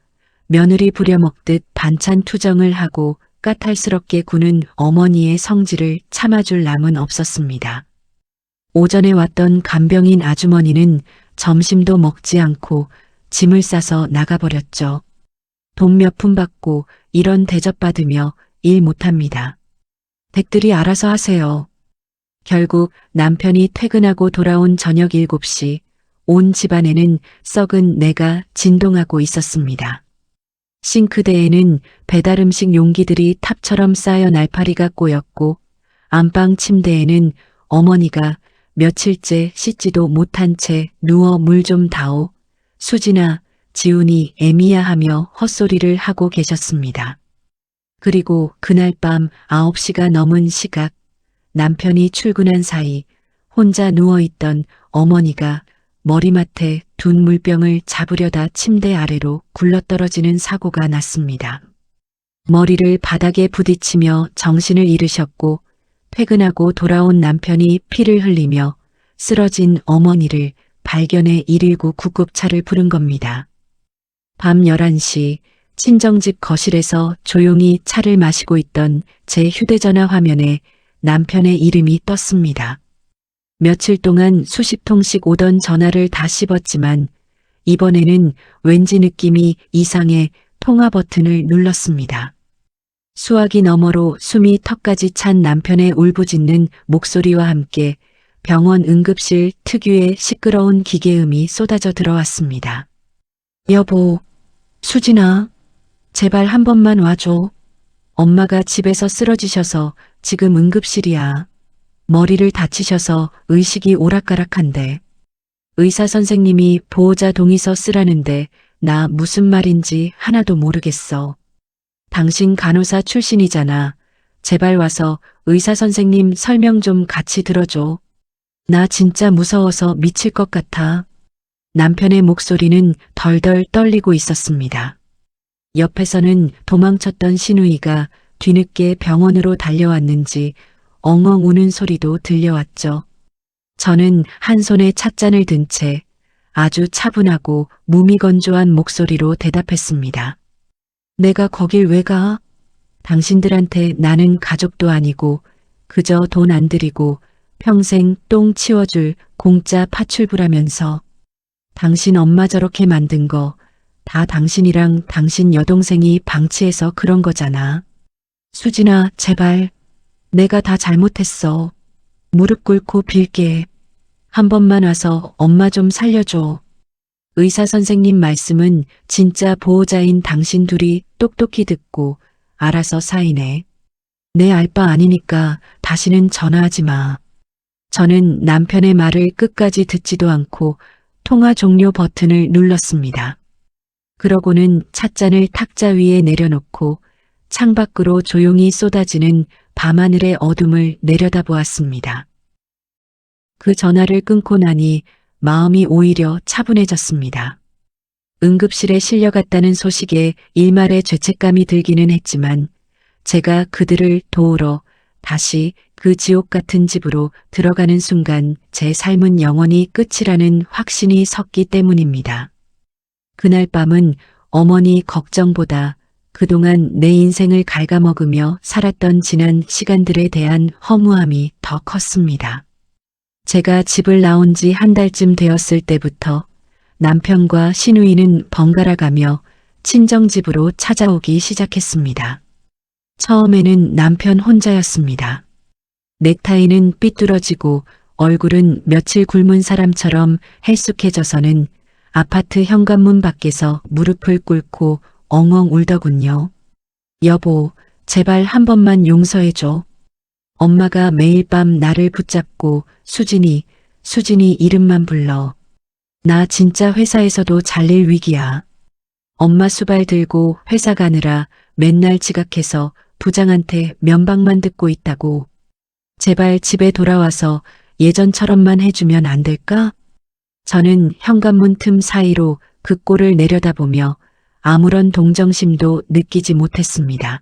며느리 부려먹듯 반찬 투정을 하고 까탈스럽게 구는 어머니의 성질을 참아줄 남은 없었습니다. 오전에 왔던 간병인 아주머니는 점심도 먹지 않고 짐을 싸서 나가버렸죠. 돈 몇 푼 받고 이런 대접받으며 일 못합니다. 댁들이 알아서 하세요. 결국 남편이 퇴근하고 돌아온 저녁 7시 온 집안에는 썩은 내가 진동하고 있었습니다. 싱크대에는 배달음식 용기들이 탑처럼 쌓여 날파리가 꼬였고 안방 침대에는 어머니가 며칠째 씻지도 못한 채 누워 물 좀 다오. 수진아, 지훈이 애미야 하며 헛소리를 하고 계셨습니다. 그리고 그날 밤 9시가 넘은 시각 남편이 출근한 사이 혼자 누워있던 어머니가 머리맡에 둔 물병을 잡으려다 침대 아래로 굴러떨어지는 사고가 났습니다. 머리를 바닥에 부딪히며 정신을 잃으셨고 퇴근하고 돌아온 남편이 피를 흘리며 쓰러진 어머니를 발견해 119 구급차를 부른 겁니다. 밤 11시 친정집 거실에서 조용히 차를 마시고 있던 제 휴대전화 화면에 남편의 이름이 떴습니다. 며칠 동안 수십 통씩 오던 전화를 다 씹었지만 이번에는 왠지 느낌이 이상해 통화 버튼을 눌렀습니다. 수화기 너머로 숨이 턱까지 찬 남편의 울부짖는 목소리와 함께 병원 응급실 특유의 시끄러운 기계음이 쏟아져 들어왔습니다. 여보, 수진아, 제발 한 번만 와줘. 엄마가 집에서 쓰러지셔서 지금 응급실이야. 머리를 다치셔서 의식이 오락가락한데. 의사 선생님이 보호자 동의서 쓰라는데 나 무슨 말인지 하나도 모르겠어. 당신 간호사 출신이잖아. 제발 와서 의사 선생님 설명 좀 같이 들어줘. 나 진짜 무서워서 미칠 것 같아. 남편의 목소리는 덜덜 떨리고 있었습니다. 옆에서는 도망쳤던 신우이가 뒤늦게 병원으로 달려왔는지 엉엉 우는 소리도 들려왔죠. 저는 한 손에 찻잔을 든 채 아주 차분하고 무미건조한 목소리로 대답했습니다. 내가 거길 왜 가? 당신들한테 나는 가족도 아니고 그저 돈 안 들이고 평생 똥 치워줄 공짜 파출부라면서. 당신 엄마 저렇게 만든 거 다 당신이랑 당신 여동생이 방치해서 그런 거잖아. 수진아, 제발. 내가 다 잘못했어. 무릎 꿇고 빌게. 한 번만 와서 엄마 좀 살려줘. 의사 선생님 말씀은 진짜 보호자인 당신 둘이 똑똑히 듣고 알아서 사인해. 내 알 바 아니니까 다시는 전화하지 마. 저는 남편의 말을 끝까지 듣지도 않고 통화 종료 버튼을 눌렀습니다. 그러고는 찻잔을 탁자 위에 내려놓고 창밖으로 조용히 쏟아지는 밤하늘의 어둠을 내려다보았습니다. 그 전화를 끊고 나니 마음이 오히려 차분해졌습니다. 응급실에 실려갔다는 소식에 일말의 죄책감이 들기는 했지만 제가 그들을 도우러 다시 그 지옥 같은 집으로 들어가는 순간 제 삶은 영원히 끝이라는 확신이 섰기 때문입니다. 그날 밤은 어머니 걱정보다 그동안 내 인생을 갉아먹으며 살았던 지난 시간들에 대한 허무함이 더 컸습니다. 제가 집을 나온 지 한 달쯤 되었을 때부터 남편과 시누이는 번갈아 가며 친정집으로 찾아오기 시작했습니다. 처음에는 남편 혼자였습니다. 넥타이는 삐뚤어지고 얼굴은 며칠 굶은 사람처럼 헬쑥해져서는 아파트 현관문 밖에서 무릎을 꿇고 엉엉 울더군요. 여보, 제발 한 번만 용서해줘. 엄마가 매일 밤 나를 붙잡고 수진이 이름만 불러. 나 진짜 회사에서도 잘릴 위기야. 엄마 수발 들고 회사 가느라 맨날 지각해서 부장한테 면박만 듣고 있다고. 제발 집에 돌아와서 예전처럼만 해주면 안 될까? 저는 현관문 틈 사이로 그 꼴을 내려다보며 아무런 동정심도 느끼지 못했습니다.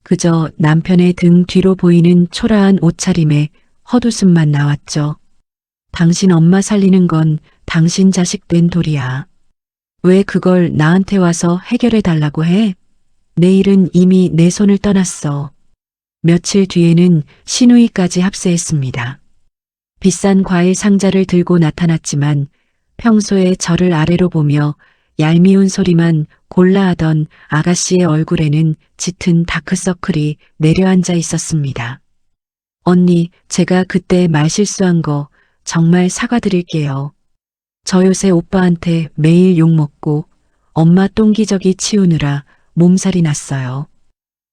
그저 남편의 등 뒤로 보이는 초라한 옷차림에 헛웃음만 나왔죠. 당신 엄마 살리는 건 당신 자식 된 도리야. 왜 그걸 나한테 와서 해결해 달라고 해? 내일은 이미 내 손을 떠났어. 며칠 뒤에는 시누이까지 합세했습니다. 비싼 과일 상자를 들고 나타났지만 평소에 저를 아래로 보며 얄미운 소리만 골라 하던 아가씨의 얼굴에는 짙은 다크서클이 내려앉아 있었습니다. 언니, 제가 그때 말실수한 거 정말 사과드릴게요. 저 요새 오빠한테 매일 욕먹고 엄마 똥기저귀 치우느라 몸살이 났어요.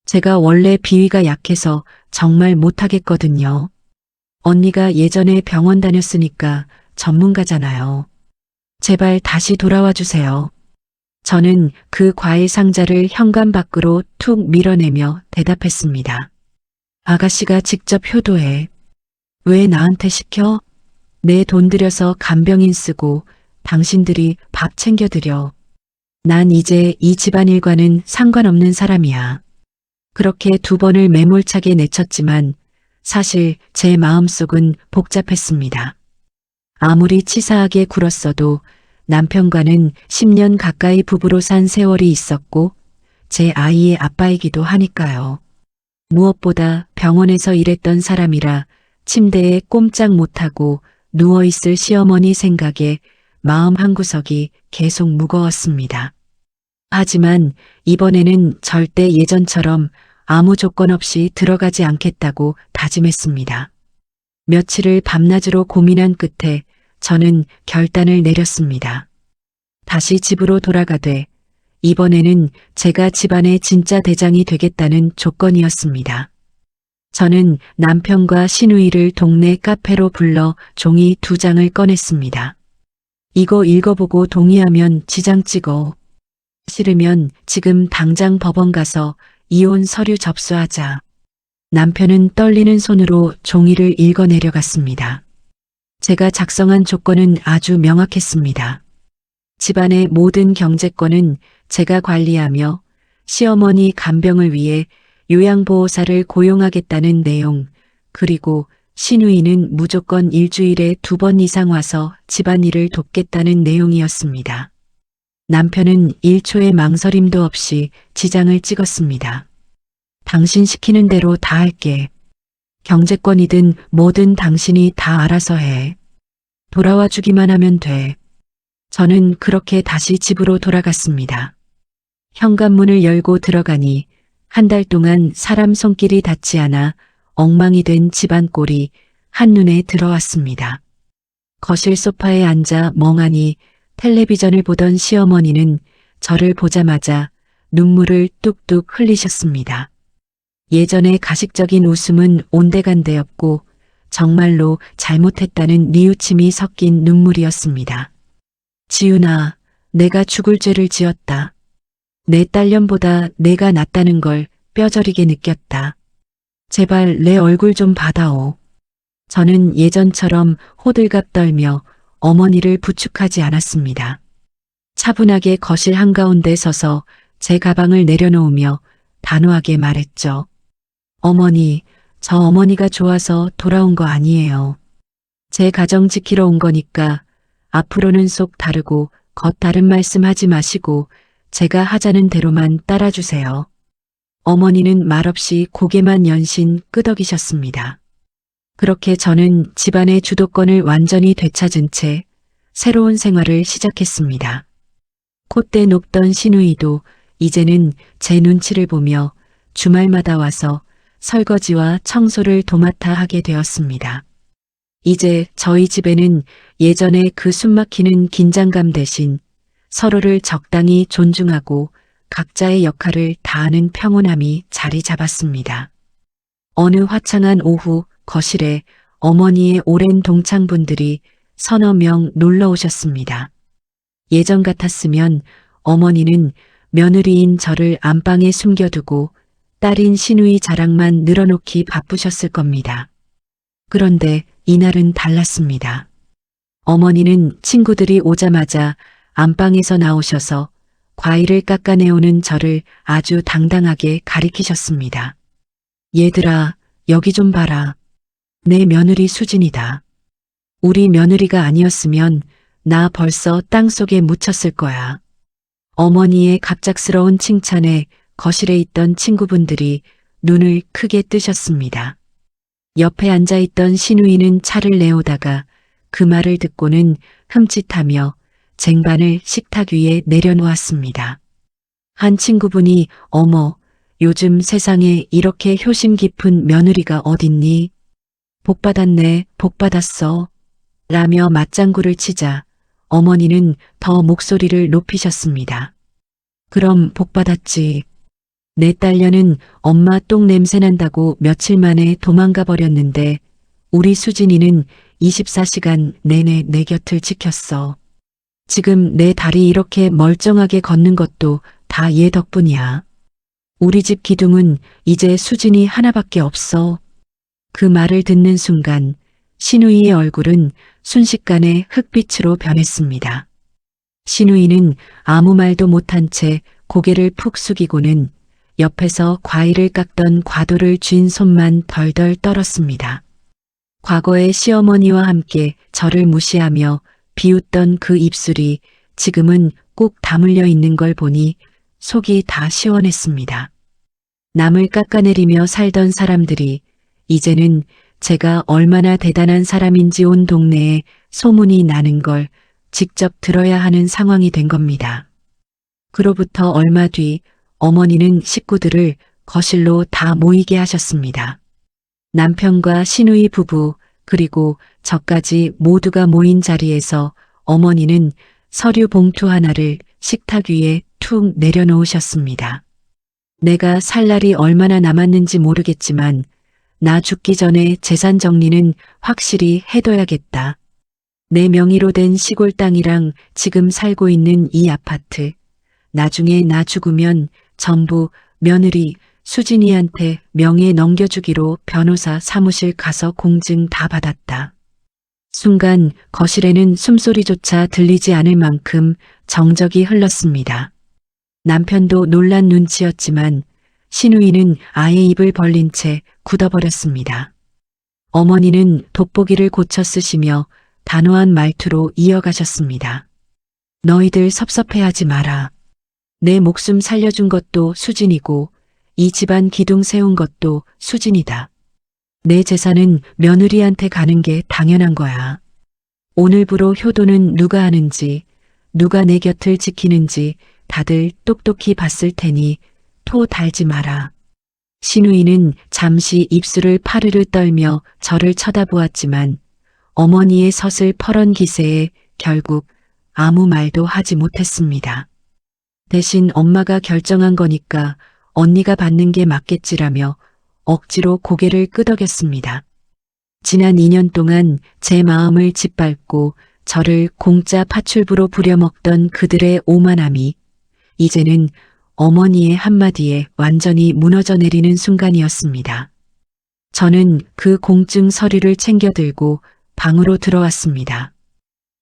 제가 원래 비위가 약해서 정말 못하겠거든요. 언니가 예전에 병원 다녔으니까 전문가잖아요. 제발 다시 돌아와 주세요. 저는 그 과일 상자를 현관 밖으로 툭 밀어내며 대답했습니다. 아가씨가 직접 효도해. 왜 나한테 시켜? 내 돈 들여서 간병인 쓰고 당신들이 밥 챙겨드려. 난 이제 이 집안일과는 상관없는 사람이야. 그렇게 2번을 매몰차게 내쳤지만 사실 제 마음속은 복잡했습니다. 아무리 치사하게 굴었어도 남편과는 10년 가까이 부부로 산 세월이 있었고 제 아이의 아빠이기도 하니까요. 무엇보다 병원에서 일했던 사람이라 침대에 꼼짝 못하고 누워있을 시어머니 생각에 마음 한구석이 계속 무거웠습니다. 하지만 이번에는 절대 예전처럼 아무 조건 없이 들어가지 않겠다고 다짐했습니다. 며칠을 밤낮으로 고민한 끝에 저는 결단을 내렸습니다. 다시 집으로 돌아가되 이번에는 제가 집안의 진짜 대장이 되겠다는 조건이었습니다. 저는 남편과 시누이를 동네 카페로 불러 종이 2장을 꺼냈습니다. 이거 읽어보고 동의하면 지장 찍어. 싫으면 지금 당장 법원 가서 이혼 서류 접수하자. 남편은 떨리는 손으로 종이를 읽어 내려갔습니다. 제가 작성한 조건은 아주 명확했습니다. 집안의 모든 경제권은 제가 관리하며 시어머니 간병을 위해 요양보호사를 고용하겠다는 내용, 그리고 시누이는 무조건 일주일에 2번 이상 와서 집안일을 돕겠다는 내용이었습니다. 남편은 1초의 망설임도 없이 지장을 찍었습니다. 당신 시키는 대로 다 할게. 경제권이든 뭐든 당신이 다 알아서 해. 돌아와 주기만 하면 돼. 저는 그렇게 다시 집으로 돌아갔습니다. 현관문을 열고 들어가니 한 달 동안 사람 손길이 닿지 않아 엉망이 된 집안 꼴이 한눈에 들어왔습니다. 거실 소파에 앉아 멍하니 텔레비전을 보던 시어머니는 저를 보자마자 눈물을 뚝뚝 흘리셨습니다. 예전의 가식적인 웃음은 온데간데였고 정말로 잘못했다는 뉘우침이 섞인 눈물이었습니다. 지윤아, 내가 죽을 죄를 지었다. 내 딸년보다 내가 낫다는 걸 뼈저리게 느꼈다. 제발 내 얼굴 좀 받아오. 저는 예전처럼 호들갑 떨며 어머니를 부축하지 않았습니다. 차분하게 거실 한가운데 서서 제 가방을 내려놓으며 단호하게 말했죠. 어머니, 저 어머니가 좋아서 돌아온 거 아니에요. 제 가정 지키러 온 거니까 앞으로는 속 다르고 겉 다른 말씀 하지 마시고 제가 하자는 대로만 따라주세요. 어머니는 말없이 고개만 연신 끄덕이셨습니다. 그렇게 저는 집안의 주도권을 완전히 되찾은 채 새로운 생활을 시작했습니다. 콧대 높던 시누이도 이제는 제 눈치를 보며 주말마다 와서 설거지와 청소를 도맡아 하게 되었습니다. 이제 저희 집에는 예전에 그 숨막히는 긴장감 대신 서로를 적당히 존중하고 각자의 역할을 다하는 평온함이 자리 잡았습니다. 어느 화창한 오후 거실에 어머니의 오랜 동창분들이 서너 명 놀러 오셨습니다. 예전 같았으면 어머니는 며느리인 저를 안방에 숨겨두고 딸인 시누이 자랑만 늘어놓기 바쁘셨을 겁니다. 그런데 이날은 달랐습니다. 어머니는 친구들이 오자마자 안방에서 나오셔서 과일을 깎아내오는 저를 아주 당당하게 가리키셨습니다. 얘들아, 여기 좀 봐라. 내 며느리 수진이다. 우리 며느리가 아니었으면 나 벌써 땅속에 묻혔을 거야. 어머니의 갑작스러운 칭찬에 거실에 있던 친구분들이 눈을 크게 뜨셨습니다. 옆에 앉아있던 시누이는 차를 내오다가 그 말을 듣고는 흠칫하며 쟁반을 식탁 위에 내려놓았습니다. 한 친구분이 어머, 요즘 세상에 이렇게 효심 깊은 며느리가 어딨니? 복받았네, 복받았어. 라며 맞장구를 치자 어머니는 더 목소리를 높이셨습니다. 그럼 복받았지. 내 딸녀는 엄마 똥 냄새 난다고 며칠 만에 도망가 버렸는데 우리 수진이는 24시간 내내 내 곁을 지켰어. 지금 내 다리 이렇게 멀쩡하게 걷는 것도 다 얘 덕분이야. 우리 집 기둥은 이제 수진이 하나밖에 없어. 그 말을 듣는 순간 시누이의 얼굴은 순식간에 흑빛으로 변했습니다. 시누이는 아무 말도 못한 채 고개를 푹 숙이고는 옆에서 과일을 깎던 과도를 쥔 손만 덜덜 떨었습니다. 과거의 시어머니와 함께 저를 무시하며 비웃던 그 입술이 지금은 꼭 다물려 있는 걸 보니 속이 다 시원했습니다. 남을 깎아내리며 살던 사람들이 이제는 제가 얼마나 대단한 사람인지 온 동네에 소문이 나는 걸 직접 들어야 하는 상황이 된 겁니다. 그로부터 얼마 뒤 어머니는 식구들을 거실로 다 모이게 하셨습니다. 남편과 시누이 부부 그리고 저까지 모두가 모인 자리에서 어머니는 서류 봉투 하나를 식탁 위에 툭 내려놓으셨습니다. 내가 살 날이 얼마나 남았는지 모르겠지만 나 죽기 전에 재산 정리는 확실히 해둬야겠다. 내 명의로 된 시골 땅이랑 지금 살고 있는 이 아파트, 나중에 나 죽으면 전부 며느리 수진이한테 명예 넘겨주기로 변호사 사무실 가서 공증 다 받았다. 순간 거실에는 숨소리조차 들리지 않을 만큼 정적이 흘렀습니다. 남편도 놀란 눈치였지만 시누이는 아예 입을 벌린 채 굳어버렸습니다. 어머니는 돋보기를 고쳐 쓰시며 단호한 말투로 이어가셨습니다. 너희들 섭섭해하지 마라. 내 목숨 살려준 것도 수진이고 이 집안 기둥 세운 것도 수진이다. 내 재산은 며느리한테 가는 게 당연한 거야. 오늘부로 효도는 누가 하는지, 누가 내 곁을 지키는지 다들 똑똑히 봤을 테니 토 달지 마라. 시누이는 잠시 입술을 파르르 떨며 저를 쳐다보았지만 어머니의 서슬 퍼런 기세에 결국 아무 말도 하지 못했습니다. 대신 엄마가 결정한 거니까 언니가 받는 게 맞겠지라며 억지로 고개를 끄덕였습니다. 지난 2년 동안 제 마음을 짓밟고 저를 공짜 파출부로 부려먹던 그들의 오만함이 이제는 어머니의 한마디에 완전히 무너져 내리는 순간이었습니다. 저는 그 공증 서류를 챙겨 들고 방으로 들어왔습니다.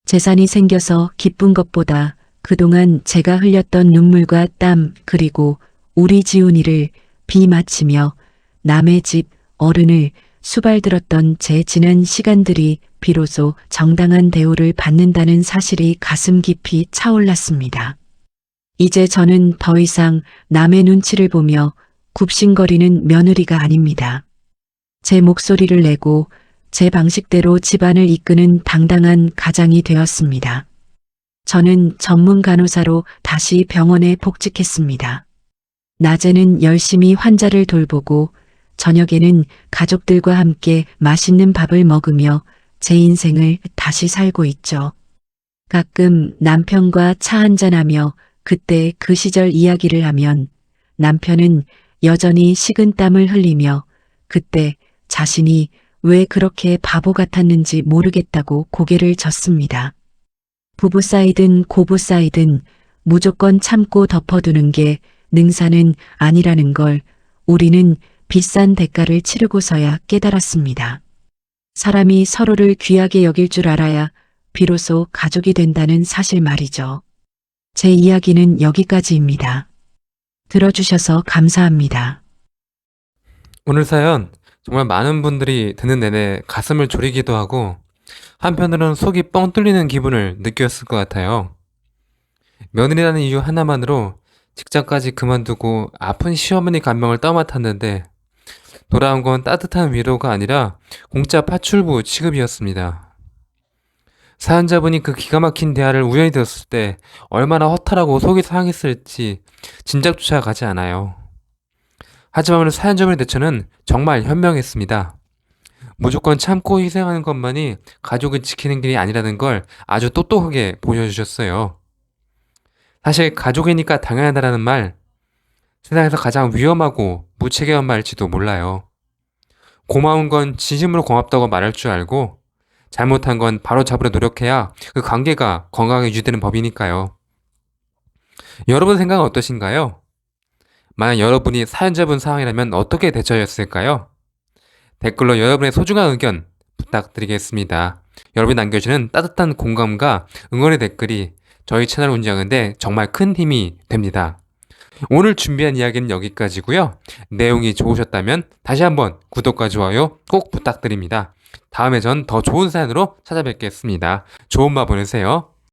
재산이 생겨서 기쁜 것보다 그동안 제가 흘렸던 눈물과 땀 그리고 우리 지훈이를 비마치며 남의 집 어른을 수발들었던 제 지난 시간들이 비로소 정당한 대우를 받는다는 사실이 가슴 깊이 차올랐습니다. 이제 저는 더 이상 남의 눈치를 보며 굽신거리는 며느리가 아닙니다. 제 목소리를 내고 제 방식대로 집안을 이끄는 당당한 가장이 되었습니다. 저는 전문 간호사로 다시 병원에 복직했습니다. 낮에는 열심히 환자를 돌보고 저녁에는 가족들과 함께 맛있는 밥을 먹으며 제 인생을 다시 살고 있죠. 가끔 남편과 차 한잔하며 그때 그 시절 이야기를 하면 남편은 여전히 식은땀을 흘리며 그때 자신이 왜 그렇게 바보 같았는지 모르겠다고 고개를 젓습니다. 부부 사이든 고부 사이든 무조건 참고 덮어두는 게 능사는 아니라는 걸 우리는 비싼 대가를 치르고서야 깨달았습니다. 사람이 서로를 귀하게 여길 줄 알아야 비로소 가족이 된다는 사실 말이죠. 제 이야기는 여기까지입니다. 들어주셔서 감사합니다. 오늘 사연 정말 많은 분들이 듣는 내내 가슴을 졸이기도 하고 한편으로는 속이 뻥 뚫리는 기분을 느꼈을 것 같아요. 며느리라는 이유 하나만으로 직장까지 그만두고 아픈 시어머니 간병을 떠맡았는데 돌아온 건 따뜻한 위로가 아니라 공짜 파출부 취급이었습니다. 사연자분이 그 기가 막힌 대화를 우연히 들었을 때 얼마나 허탈하고 속이 상했을지 짐작조차 가지 않아요. 하지만 오늘 사연자분의 대처는 정말 현명했습니다. 무조건 참고 희생하는 것만이 가족을 지키는 길이 아니라는 걸 아주 똑똑하게 보여주셨어요. 사실 가족이니까 당연하다라는 말, 세상에서 가장 위험하고 무책임한 말일지도 몰라요. 고마운 건 진심으로 고맙다고 말할 줄 알고 잘못한 건 바로 잡으려 노력해야 그 관계가 건강하게 유지되는 법이니까요. 여러분 생각은 어떠신가요? 만약 여러분이 사연자분 상황이라면 어떻게 대처했을까요? 댓글로 여러분의 소중한 의견 부탁드리겠습니다. 여러분이 남겨주는 따뜻한 공감과 응원의 댓글이 저희 채널을 운영하는데 정말 큰 힘이 됩니다. 오늘 준비한 이야기는 여기까지고요. 내용이 좋으셨다면 다시 한번 구독과 좋아요 꼭 부탁드립니다. 다음에 전 더 좋은 사연으로 찾아뵙겠습니다. 좋은 밤 보내세요.